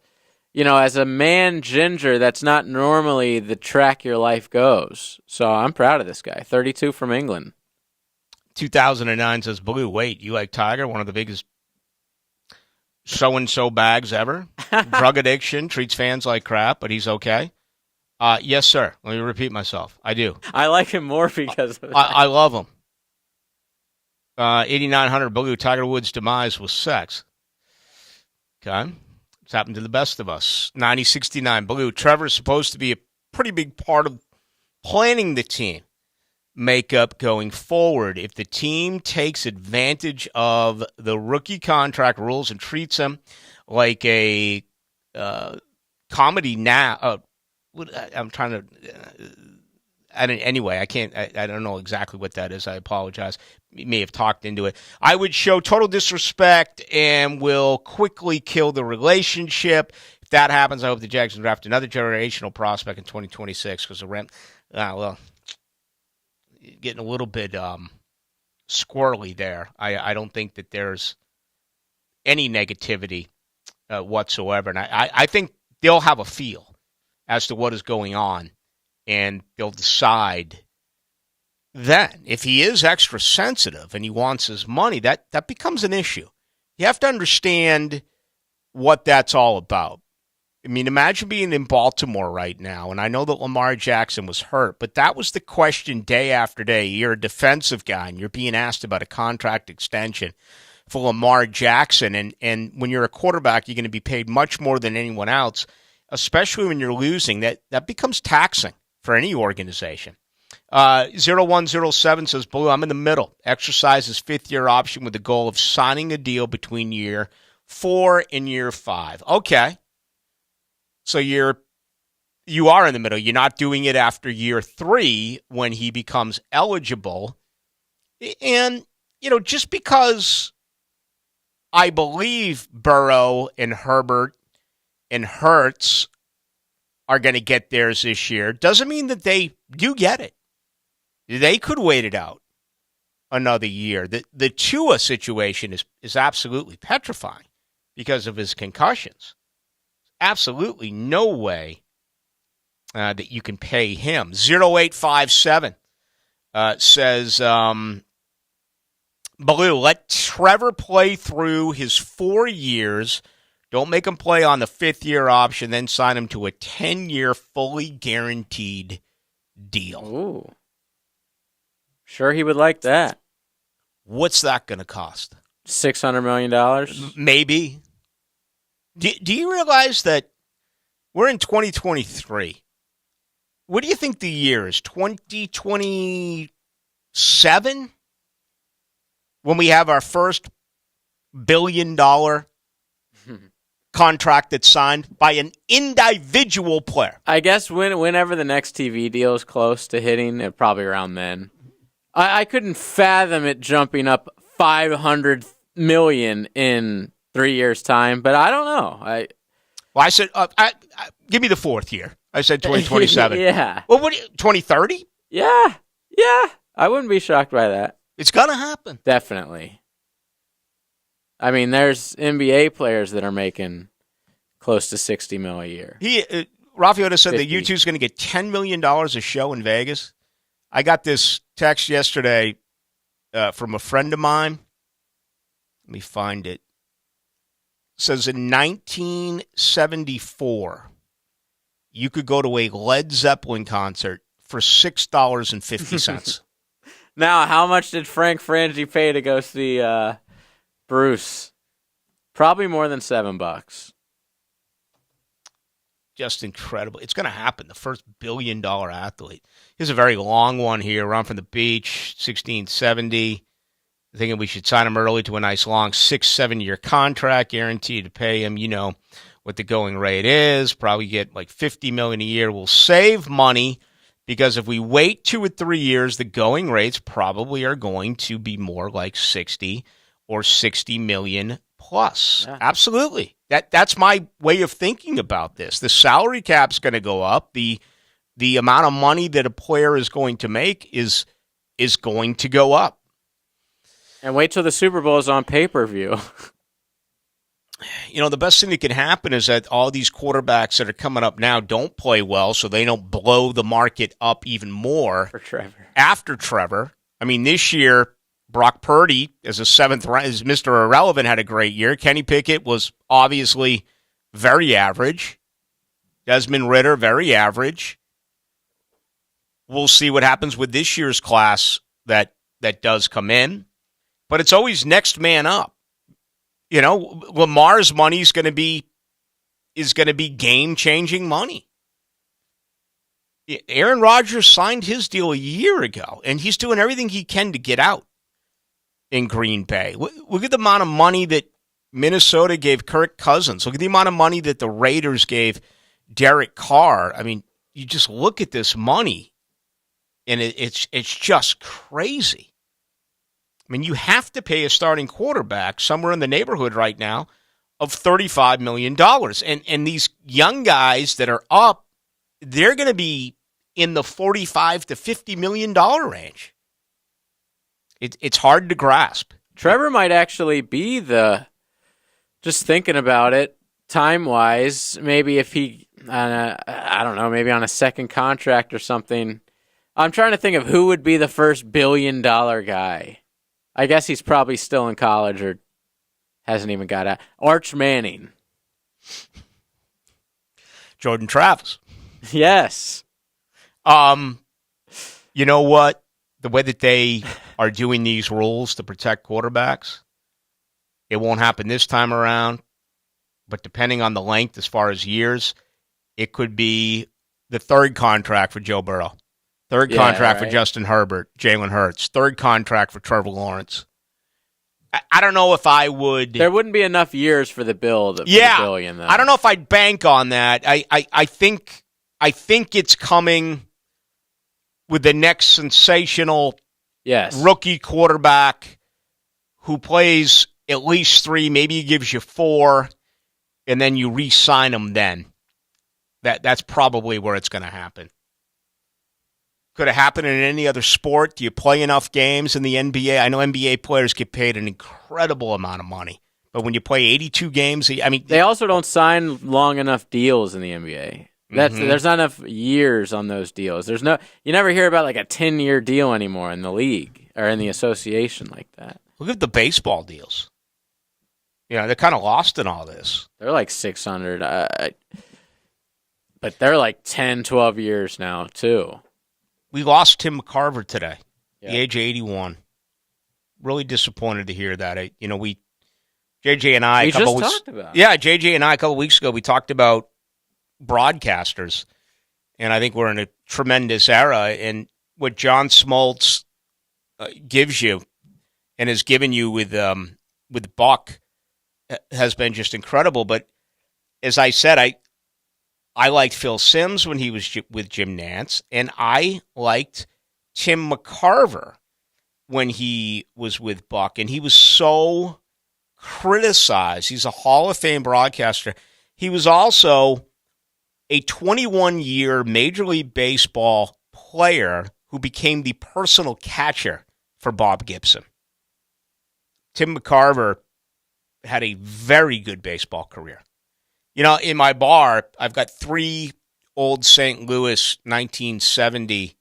as a man ginger, that's not normally the track your life goes. So I'm proud of this guy. 32 from England. 2009 says, Blue, wait, you like Tiger, one of the biggest so-and-so bags ever? Drug addiction, treats fans like crap, but he's okay. Yes, sir. Let me repeat myself. I do. I like him more because of that. I love him. 8,900 Ballou, Tiger Woods' demise was sex. Okay. It's happened to the best of us. 9069 Ballou, Trevor's supposed to be a pretty big part of planning the team makeup going forward. If the team takes advantage of the rookie contract rules and treats them like a comedy now, I'm trying to. Anyway, I can't. I don't know exactly what that is. I apologize. You may have talked into it. I would show total disrespect and will quickly kill the relationship. If that happens, I hope the Jags draft another generational prospect in 2026 because the rent. getting a little bit squirrely there. I don't think that there's any negativity whatsoever. And I think they'll have a feel as to what is going on, and they'll decide then. If he is extra sensitive and he wants his money, that becomes an issue. You have to understand what that's all about. I mean, imagine being in Baltimore right now, and I know that Lamar Jackson was hurt, but that was the question day after day. You're a defensive guy, and you're being asked about a contract extension for Lamar Jackson, and when you're a quarterback, you're going to be paid much more than anyone else, especially when you're losing. That becomes taxing for any organization. 0107 says, Ballou, I'm in the middle. Exercise his fifth-year option with the goal of signing a deal between year 4 and year 5. Okay. So you are in the middle. You're not doing it after year 3 when he becomes eligible. And, just because I believe Burrow and Herbert and Hurts are going to get theirs this year doesn't mean that they do get it. They could wait it out another year. The Tua situation is absolutely petrifying because of his concussions. Absolutely no way that you can pay him. 0857 says, Ballou, let Trevor play through his 4 years. Don't make him play on the 5th-year option, then sign him to a 10-year fully guaranteed deal. Ooh. Sure he would like that. What's that going to cost? $600 million? Maybe. Do you realize that we're in 2023? What do you think the year is? 2027? When we have our first $1 billion contract that's signed by an individual player. I guess whenever the next TV deal is close to hitting, probably around then. I couldn't fathom it jumping up $500 million in 3 years' time, but I don't know. I said, give me the 4th year. I said 2027. Yeah. Well, 2030? Yeah. I wouldn't be shocked by that. It's gonna happen. Definitely. I mean, there's NBA players that are making close to $60 million a year. Rafael said that U2's going to get $10 million a show in Vegas. I got this text yesterday from a friend of mine. Let me find it. It says in 1974, you could go to a Led Zeppelin concert for $6.50. Now, how much did Frank Frangie pay to go see Bruce? Probably more than $7. Just incredible. It's going to happen. The first $1 billion athlete. Here's a very long one here. Run from the beach, 1670. Thinking we should sign him early to a nice long 6-7 year contract, guaranteed to pay him, what the going rate is. Probably get like $50 million a year. We'll save money because if we wait 2 or 3 years, the going rates probably are going to be more like 60 or 60 million plus. Yeah. Absolutely. That's my way of thinking about this. The salary cap's going to go up. The amount of money that a player is going to make is going to go up. And wait till the Super Bowl is on pay-per-view. The best thing that can happen is that all these quarterbacks that are coming up now don't play well, so they don't blow the market up even more. For Trevor. After Trevor. I mean, this year, Brock Purdy, as a 7th round, as Mr. Irrelevant, had a great year. Kenny Pickett was obviously very average. Desmond Ridder, very average. We'll see what happens with this year's class that does come in. But it's always next man up. Lamar's money is going to be game-changing money. Aaron Rodgers signed his deal a year ago, and he's doing everything he can to get out in Green Bay. Look at the amount of money that Minnesota gave Kirk Cousins. Look at the amount of money that the Raiders gave Derek Carr. I mean, you just look at this money, and it's just crazy. I mean, you have to pay a starting quarterback somewhere in the neighborhood right now of $35 million. And these young guys that are up, they're going to be in the $45 to $50 million range. It's hard to grasp. Trevor might actually be just thinking about it, time-wise, maybe if he, I don't know, maybe on a second contract or something. I'm trying to think of who would be the first billion-dollar guy. I guess he's probably still in college or hasn't even got out. Arch Manning. Jordan Travis. Yes. You know what? The way that they are doing these rules to protect quarterbacks, it won't happen this time around. But depending on the length as far as years, it could be the third contract for Joe Burrow, third contract for Justin Herbert, Jalen Hurts, third contract for Trevor Lawrence. I don't know if I would. There wouldn't be enough years for the build. For the billion, though. I don't know if I'd bank on that. I think it's coming with the next sensational rookie quarterback who plays at least 3, maybe he gives you 4, and then you re-sign him then. That's probably where it's going to happen. Could it happen in any other sport? Do you play enough games in the NBA? I know NBA players get paid an incredible amount of money. But when you play 82 games, I mean... They also don't sign long enough deals in the NBA. There's not enough years on those deals. You never hear about like a 10-year deal anymore in the league or in the association like that. Look at the baseball deals. They're kind of lost in all this. They're like 600. But they're like 10, 12 years now, too. We lost Tim McCarver today, the age of 81. Really disappointed to hear that. JJ and I, JJ and I a couple weeks ago, we talked about broadcasters, and I think we're in a tremendous era. And what John Smoltz gives you and has given you with Buck has been just incredible. But as I said, I liked Phil Simms when he was with Jim Nantz, and I liked Tim McCarver when he was with Buck, and he was so criticized. He's a Hall of Fame broadcaster. He was also a 21-year Major League Baseball player who became the personal catcher for Bob Gibson. Tim McCarver had a very good baseball career. In my bar, I've got 3 old St. Louis 1970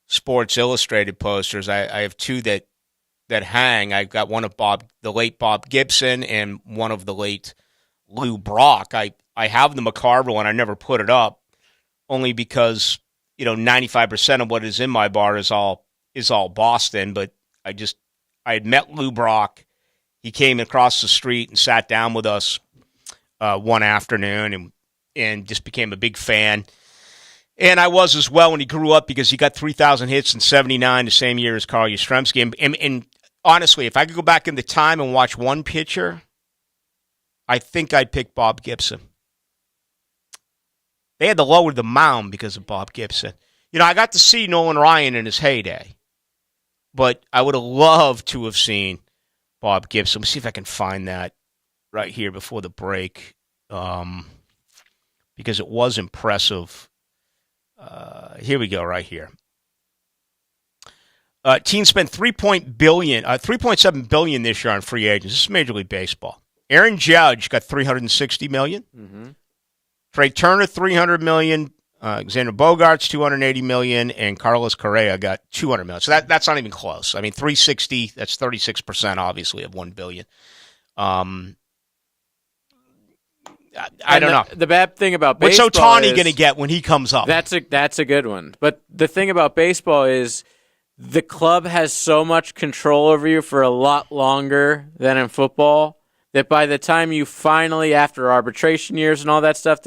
Sports Illustrated posters. I have 2 that hang. I've got one of the late Bob Gibson and one of the late Lou Brock. I have the McCarver one. I never put it up, only because 95% of what is in my bar is all Boston. But I had met Lou Brock. He came across the street and sat down with us one afternoon and just became a big fan. And I was as well when he grew up, because he got 3,000 hits in 79, the same year as Carl Yastrzemski. And honestly, if I could go back in the time and watch one pitcher, I think I'd pick Bob Gibson. They had to lower the mound because of Bob Gibson. I got to see Nolan Ryan in his heyday, but I would have loved to have seen Bob Gibson. Let's see if I can find that right here before the break, because it was impressive. Here we go, right here. Team spent $3.7 billion this year on free agents. This is Major League Baseball. Aaron Judge got $360 million. Mm-hmm. Trey Turner $300 million. Xander Bogaerts $280 million, and Carlos Correa got $200 million. So that's not even close. I mean, $360. That's 36%, obviously, of $1 billion. I don't know. The bad thing about baseball what's Ohtani going to get when he comes up? That's a good one. But the thing about baseball is the club has so much control over you for a lot longer than in football that by the time you finally, after arbitration years and all that stuff,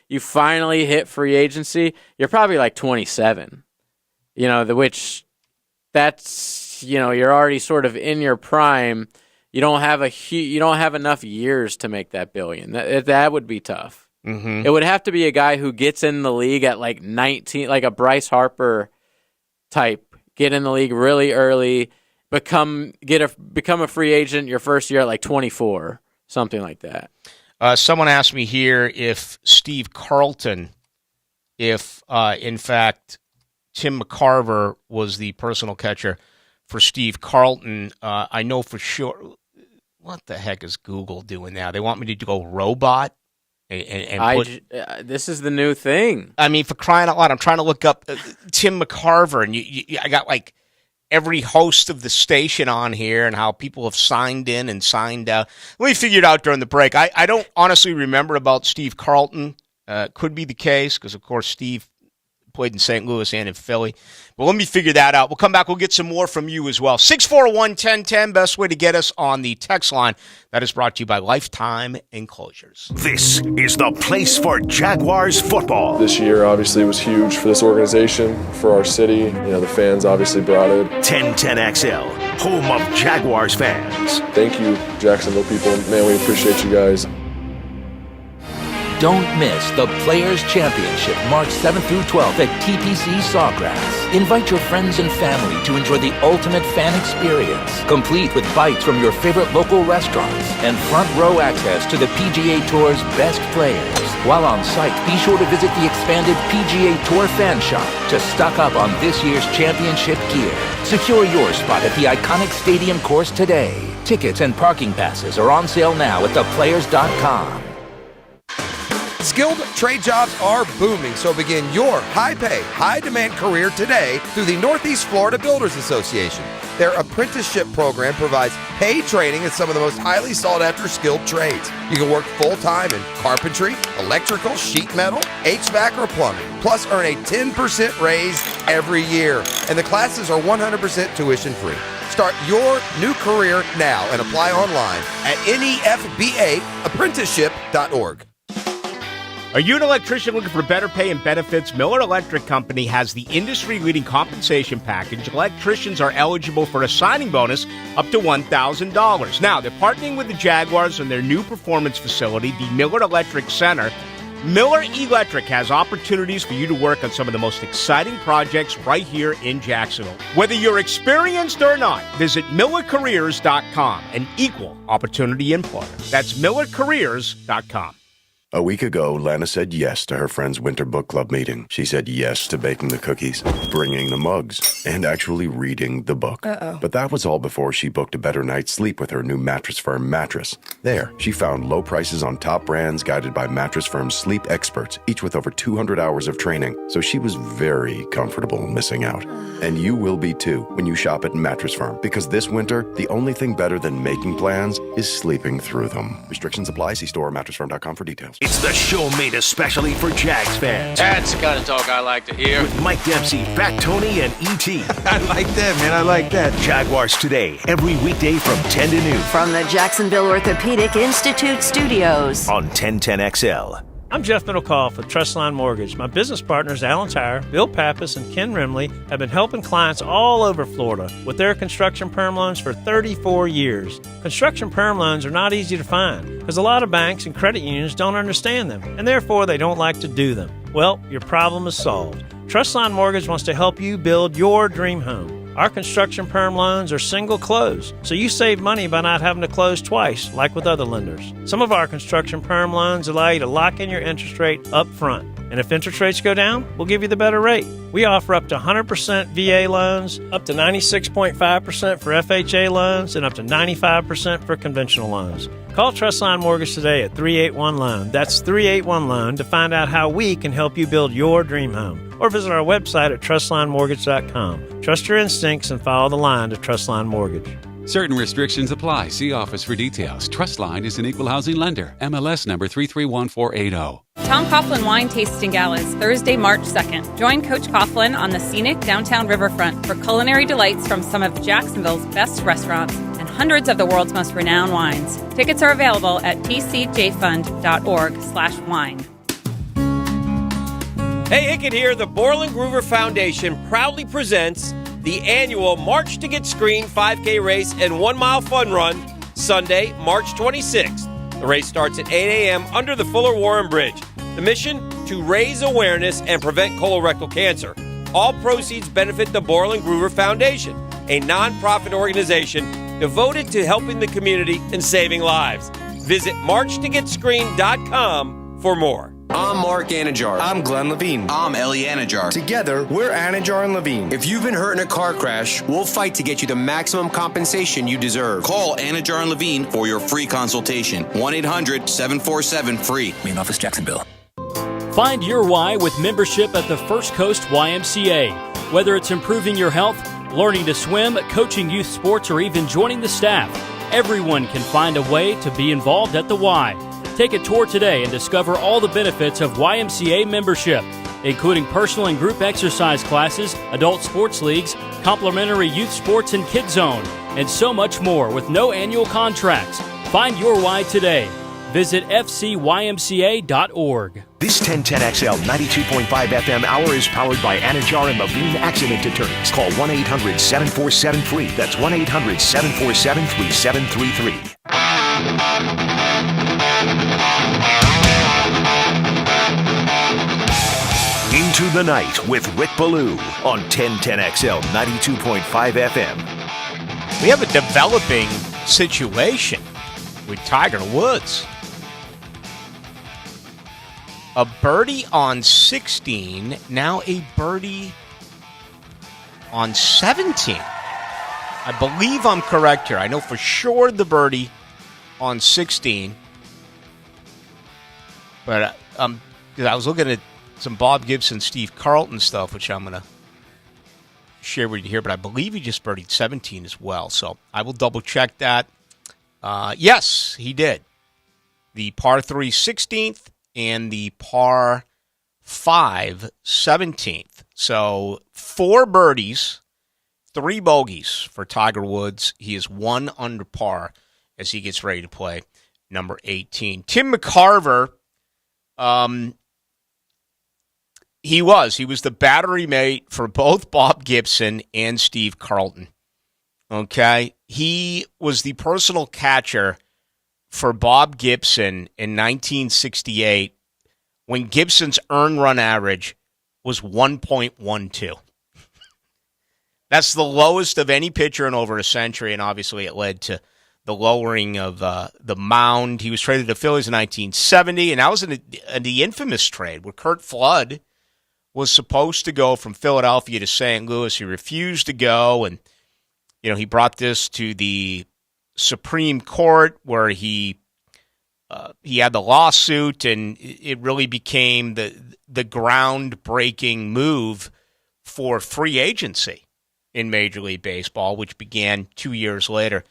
you finally hit free agency, you're probably like 27. Which that's you're already sort of in your prime. You don't have enough years to make that billion. That would be tough. Mm-hmm. It would have to be a guy who gets in the league at like 19, like a Bryce Harper type. Get in the league really early, become a free agent your first year at like 24, something like that. Someone asked me here if Steve Carlton, in fact Tim McCarver was the personal catcher for Steve Carlton. I know for sure. What the heck is Google doing now? They want me to go robot. This is the new thing. I mean, for crying out loud, I'm trying to look up Tim McCarver, and I got like every host of the station on here and how people have signed in and signed out. We figured out during the break. I don't honestly remember about Steve Carlton. Could be the case because, of course, Steve played in St. Louis and in Philly. But let me figure that out. We'll come back. We'll get some more from you as well. 641-1010, best way to get us on the text line. That is brought to you by Lifetime Enclosures. This is the place for Jaguars football. This year obviously was huge for this organization, for our city. You know, the fans obviously brought it. 1010XL, home of Jaguars fans. Thank you, Jacksonville people. Man, we appreciate you guys. Don't miss the Players' Championship March 7th through 12th at TPC Sawgrass. Invite your friends and family to enjoy the ultimate fan experience, complete with bites from your favorite local restaurants and front row access to the PGA Tour's best players. While on site, be sure to visit the expanded PGA Tour fan shop to stock up on this year's championship gear. Secure your spot at the iconic stadium course today. Tickets and parking passes are on sale now at theplayers.com. Skilled trade jobs are booming, so begin your high-pay, high-demand career today through the Northeast Florida Builders Association. Their apprenticeship program provides paid training in some of the most highly sought-after skilled trades. You can work full-time in carpentry, electrical, sheet metal, HVAC, or plumbing. Plus, earn a 10% raise every year. And the classes are 100% tuition-free. Start your new career now and apply online at nefbaapprenticeship.org. Are you an electrician looking for better pay and benefits? Miller Electric Company has the industry-leading compensation package. Electricians are eligible for a signing bonus up to $1,000. Now, they're partnering with the Jaguars on their new performance facility, the Miller Electric Center. Miller Electric has opportunities for you to work on some of the most exciting projects right here in Jacksonville. Whether you're experienced or not, visit MillerCareers.com, an equal opportunity employer. That's MillerCareers.com. A week ago, Lana said yes to her friend's winter book club meeting. She said yes to baking the cookies, bringing the mugs, and actually reading the book. But that was all before she booked a better night's sleep with her new Mattress Firm mattress. There, she found low prices on top brands guided by Mattress Firm's sleep experts, each with over 200 hours of training. So she was very comfortable missing out. And you will be too when you shop at Mattress Firm, because this winter, the only thing better than making plans is sleeping through them. Restrictions apply. See store or mattressfirm.com for details. It's the show made especially for Jags fans. That's the kind of talk I like to hear. With Mike Dempsey, Fat Tony, and E.T. I like that, man. I like that. Jaguars Today, every weekday from 10 to noon. From the Jacksonville Orthopedic Institute Studios. On 1010XL. I'm Jeff Middlecoff with Trustline Mortgage. My business partners, Alan Tyre, Bill Pappas, and Ken Rimley, have been helping clients all over Florida with their construction perm loans for 34 years. Construction perm loans are not easy to find because a lot of banks and credit unions don't understand them, and therefore they don't like to do them. Well, your problem is solved. Trustline Mortgage wants to help you build your dream home. Our construction perm loans are single close, so you save money by not having to close twice, like with other lenders. Some of our construction perm loans allow you to lock in your interest rate up front. And if interest rates go down, we'll give you the better rate. We offer up to 100% VA loans, up to 96.5% for FHA loans, and up to 95% for conventional loans. Call Trustline Mortgage today at 381-LOAN. That's 381-LOAN to find out how we can help you build your dream home. Or visit our website at trustlinemortgage.com. Trust your instincts and follow the line to Trustline Mortgage. Certain restrictions apply. See office for details. Trustline is an equal housing lender. MLS number 331480. Tom Coughlin Wine Tasting Gala is Thursday, March 2nd. Join Coach Coughlin on the scenic downtown riverfront for culinary delights from some of Jacksonville's best restaurants and hundreds of the world's most renowned wines. Tickets are available at tcjfund.org/wine. Hey, Hickett here. The Borland Groover Foundation proudly presents the annual March to Get Screened 5K race and 1 mile fun run Sunday, March 26th. The race starts at 8 a.m. under the Fuller Warren Bridge. The mission? To raise awareness and prevent colorectal cancer. All proceeds benefit the Borland Groover Foundation, a nonprofit organization devoted to helping the community and saving lives. Visit marchtogetscreened.com for more. I'm Mark Anajar. I'm Glenn Levine. I'm Ellie Anajar. Together, we're Anajar and Levine. If you've been hurt in a car crash, we'll fight to get you the maximum compensation you deserve. Call Anajar and Levine for your free consultation. 1-800-747-FREE. Main office, Jacksonville. Find your why with membership at the First Coast YMCA. Whether it's improving your health, learning to swim, coaching youth sports, or even joining the staff, everyone can find a way to be involved at the Y. Take a tour today and discover all the benefits of YMCA membership, including personal and group exercise classes, adult sports leagues, complimentary youth sports and kids zone, and so much more with no annual contracts. Find your why today. Visit fcymca.org. This 1010XL 92.5 FM hour is powered by Anajar and Levine Accident Attorneys. Call 1-800-747-FREE. That's 1-800-747-3733. Into the Night with Rick Ballou on 1010XL 92.5 FM. We have a developing situation with Tiger Woods. A birdie on 16, now a birdie on 17. I believe I'm correct here. I know for sure the birdie on 16. But because I was looking at some Bob Gibson, Steve Carlton stuff, which I'm going to share with you here, but I believe he just birdied 17 as well. So I will double check that. Yes, he did. The par 3 16th and the par 5 17th. So 4 birdies, 3 bogeys for Tiger Woods. He is 1 under par as he gets ready to play number 18. Tim McCarver, he was the battery mate for both Bob Gibson and Steve Carlton. Okay? He was the personal catcher for Bob Gibson in 1968 when Gibson's earned run average was 1.12. That's the lowest of any pitcher in over a century, and obviously it led to the lowering of the mound. He was traded to the Phillies in 1970, and that was in the infamous trade where Curt Flood was supposed to go from Philadelphia to St. Louis. He refused to go, and he brought this to the Supreme Court where he had the lawsuit, and it really became the groundbreaking move for free agency in Major League Baseball, which began 2 years later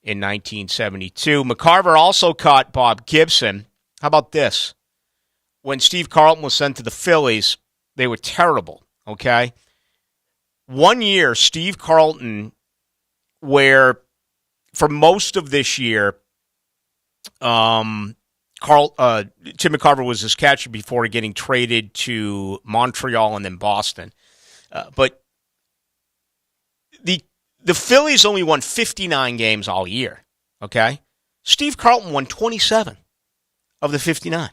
in 1972. McCarver also caught Bob Gibson. How about this? When Steve Carlton was sent to the Phillies, they were terrible, okay? 1 year, Steve Carlton, where for most of this year, Tim McCarver was his catcher before getting traded to Montreal and then Boston. But the Phillies only won 59 games all year, okay? Steve Carlton won 27 of the 59.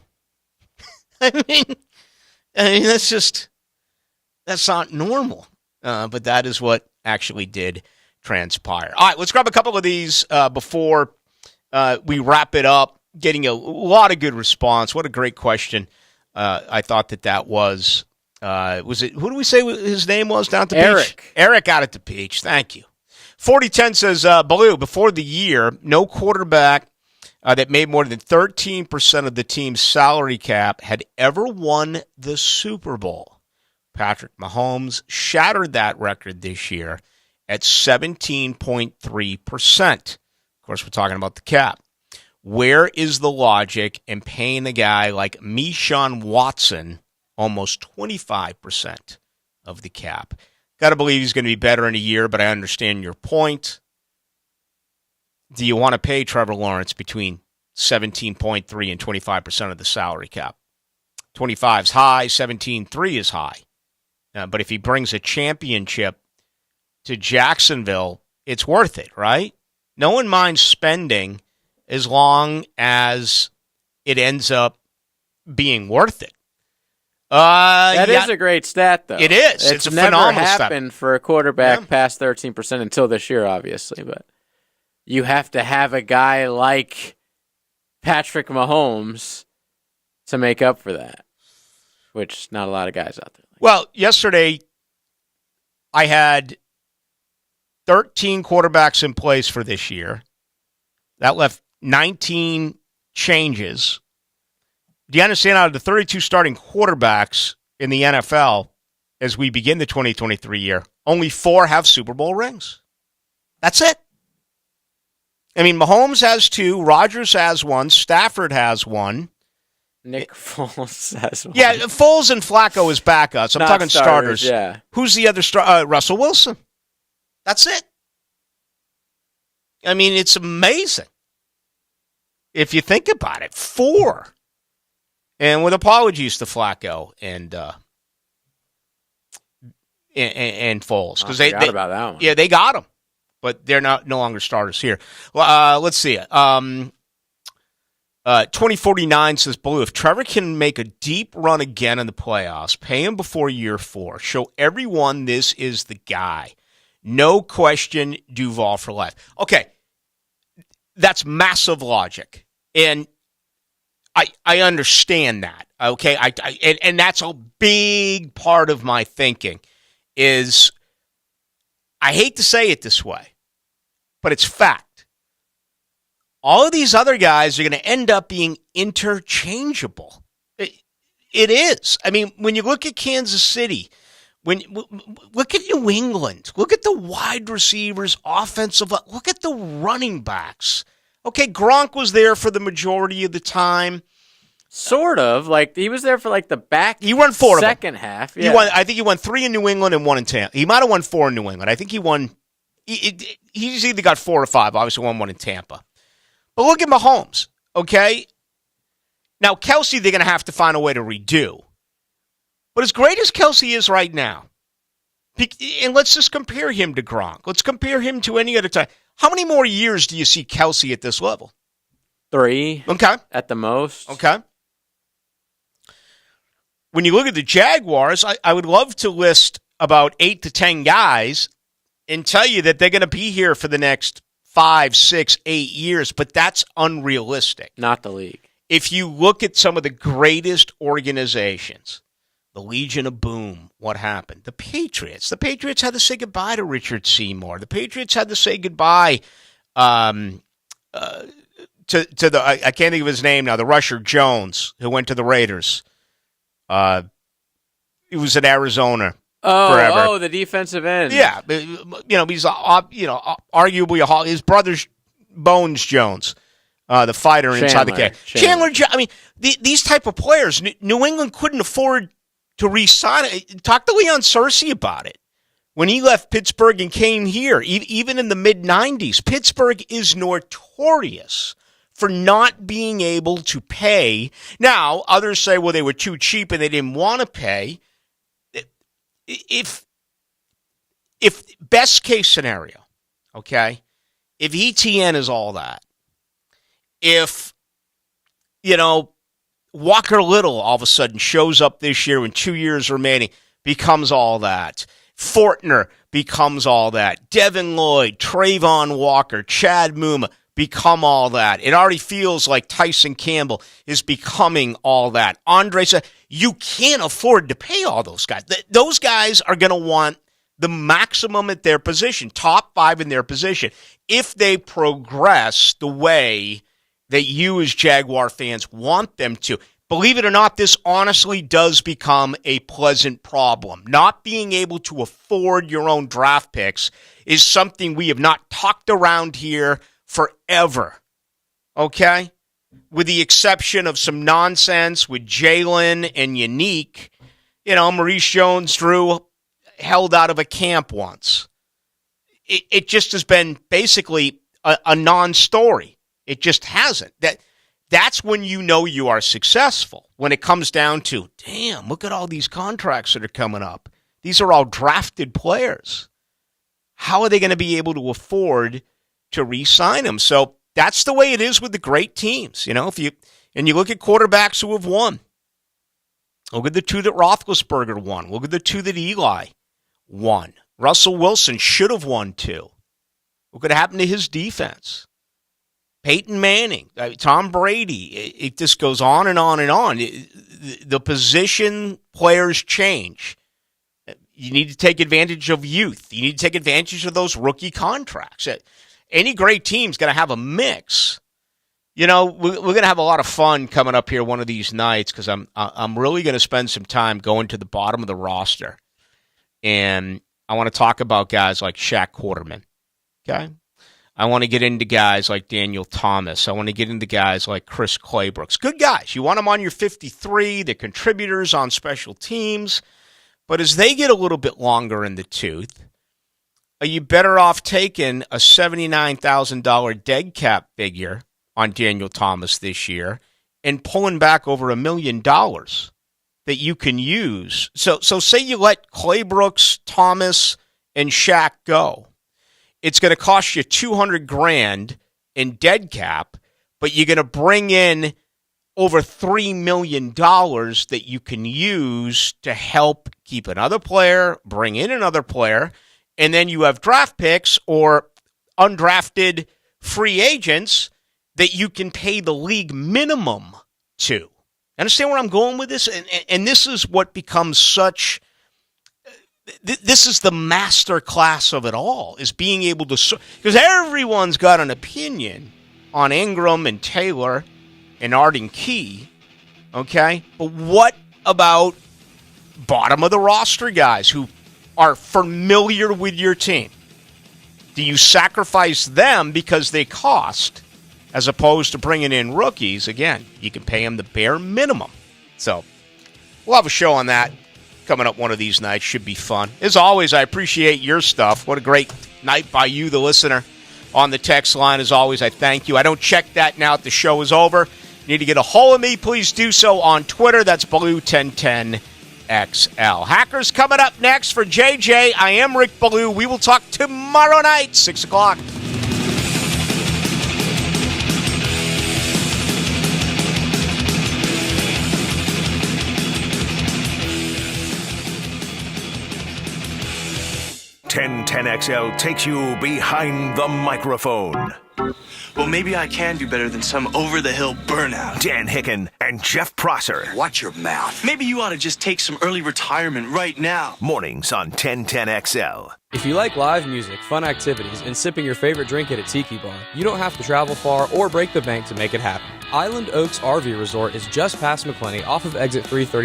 I mean, that's not normal. But that is what actually did transpire. All right, let's grab a couple of these before we wrap it up. Getting a lot of good response. What a great question. I thought that was it, who do we say his name was down at the beach? Eric out at the beach. Thank you. 4010 says, Ballou, before the year, no quarterback that made more than 13% of the team's salary cap had ever won the Super Bowl. Patrick Mahomes shattered that record this year at 17.3%. Of course, we're talking about the cap. Where is the logic in paying a guy like Deshaun Watson almost 25% of the cap? Got to believe he's going to be better in a year, but I understand your point. Do you want to pay Trevor Lawrence between 17.3 and 25% of the salary cap? 25 is high, 17.3 is high. But if he brings a championship to Jacksonville, it's worth it, right? No one minds spending as long as it ends up being worth it. That is a great stat, though. It is. It's a never phenomenal stat. happened for a quarterback past 13% until this year, obviously. But you have to have a guy like Patrick Mahomes to make up for that. which not a lot of guys out there. Well, yesterday I had 13 quarterbacks in place for this year. That left 19 changes. Do you understand, out of the 32 starting quarterbacks in the NFL as we begin the 2023 year, only 4 have Super Bowl rings? That's it. I mean, Mahomes has 2, Rodgers has 1, Stafford has 1. Nick Foles has 1. Yeah, Foles and Flacco is backups. I'm Not talking starters. Yeah. Who's the other star? Russell Wilson. That's it. I mean, it's amazing. If you think about it, 4. And with apologies to Flacco and Foles, because they forgot about that one. Yeah, they got him, but they're no longer starters here. Well, let's see. 2049 says, Ballou, if Trevor can make a deep run again in the playoffs, pay him before year 4. Show everyone this is the guy. No question, Duval for life. Okay, that's massive logic, and I understand that. Okay, and that's a big part of my thinking. Is I hate to say it this way, but it's fact. All of these other guys are going to end up being interchangeable. It is. I mean, when you look at Kansas City, look at New England, look at the wide receivers, offensive, look at the running backs. Okay, Gronk was there for the majority of the time. Sort of. Like, he was there for, like, the back he won 4 second of them. half. Yeah. I think he won 3 in New England and 1 in Tampa. He might have won 4 in New England. I think he won. He's either got 4 or 5. Obviously, won 1 in Tampa. But look at Mahomes, okay? Now, Kelsey, they're going to have to find a way to redo. But as great as Kelsey is right now, and let's just compare him to Gronk. Let's compare him to any other time. How many more years do you see Kelsey at this level? 3. Okay. At the most. Okay. When you look at the Jaguars, I would love to list about 8 to 10 guys and tell you that they're going to be here for the next 5, 6, 8 years, but that's unrealistic. Not the league. If you look at some of the greatest organizations, the Legion of Boom, what happened? The Patriots had to say goodbye to Richard Seymour. The Patriots had to say goodbye to the, I can't think of his name now, the rusher Jones, who went to the Raiders. He was at Arizona forever. Oh, the defensive end. Yeah, he's arguably his brother's Bones Jones, the fighter inside the cage. Chandler. I mean, these type of players, New England couldn't afford to re-sign it. Talk to Leon Searcy about it. When he left Pittsburgh and came here, even in the mid-'90s, Pittsburgh is notorious for not being able to pay. Now, others say, well, they were too cheap and they didn't want to pay. If best case scenario, okay, if ETN is all that, if, Walker Little all of a sudden shows up this year with 2 years remaining, becomes all that, Fortner becomes all that, Devin Lloyd, Trayvon Walker, Chad Muma become all that. It already feels like Tyson Campbell is becoming all that. Andre said, you can't afford to pay all those guys. Those guys are going to want the maximum at their position, top 5 in their position, if they progress the way that you as Jaguar fans want them to. Believe it or not, this honestly does become a pleasant problem. Not being able to afford your own draft picks is something we have not talked around here forever, okay? With the exception of some nonsense with Jalen and Unique. Maurice Jones-Drew held out of a camp once. It just has been basically a non-story. It just hasn't. That's when you know you are successful, when it comes down to, damn, look at all these contracts that are coming up. These are all drafted players. How are they going to be able to afford to re-sign them? So that's the way it is with the great teams. If you look at quarterbacks who have won. Look at the 2 that Roethlisberger won. Look at the 2 that Eli won. Russell Wilson should have won 2. Look what happened to his defense. Peyton Manning, Tom Brady. It just goes on and on and on. the position players change. You need to take advantage of youth. You need to take advantage of those rookie contracts. Any great team's going to have a mix. You know, we're going to have a lot of fun coming up here one of these nights because I'm really going to spend some time going to the bottom of the roster. And I want to talk about guys like Shaq Quarterman. Okay? I want to get into guys like Daniel Thomas. I want to get into guys like Chris Claybrooks. Good guys. You want them on your 53. They're contributors on special teams. But as they get a little bit longer in the tooth, are you better off taking a $79,000 dead cap figure on Daniel Thomas this year and pulling back over $1 million that you can use? So say you let Claybrooks, Thomas, and Shaq go. It's going to cost you $200,000 in dead cap, but you're going to bring in over $3 million that you can use to help keep another player, bring in another player, and then you have draft picks or undrafted free agents that you can pay the league minimum to. Understand where I'm going with this? And this is what becomes such... This is the master class of it all, is being able to... Because everyone's got an opinion on Ingram and Taylor and Arden Key, okay? But what about bottom of the roster guys who are familiar with your team? Do you sacrifice them because they cost, as opposed to bringing in rookies? Again, you can pay them the bare minimum. So we'll have a show on that coming up one of these nights. Should be fun. As always, I appreciate your stuff. What a great night by you, the listener, on the text line. As always, I thank you. I don't check that now that the show is over. You need to get a hold of me, please do so on Twitter. That's Ballou1010XL. Hackers coming up next for JJ. I am Rick Ballou. We will talk tomorrow night, 6 o'clock. XL takes you behind the microphone. Well, maybe I can do better than some over-the-hill burnout. Dan Hicken and Jeff Prosser. Watch your mouth. Maybe you ought to just take some early retirement right now. Mornings on 1010XL. If you like live music, fun activities, and sipping your favorite drink at a tiki bar, you don't have to travel far or break the bank to make it happen. Island Oaks RV Resort is just past McClenny off of exit 335.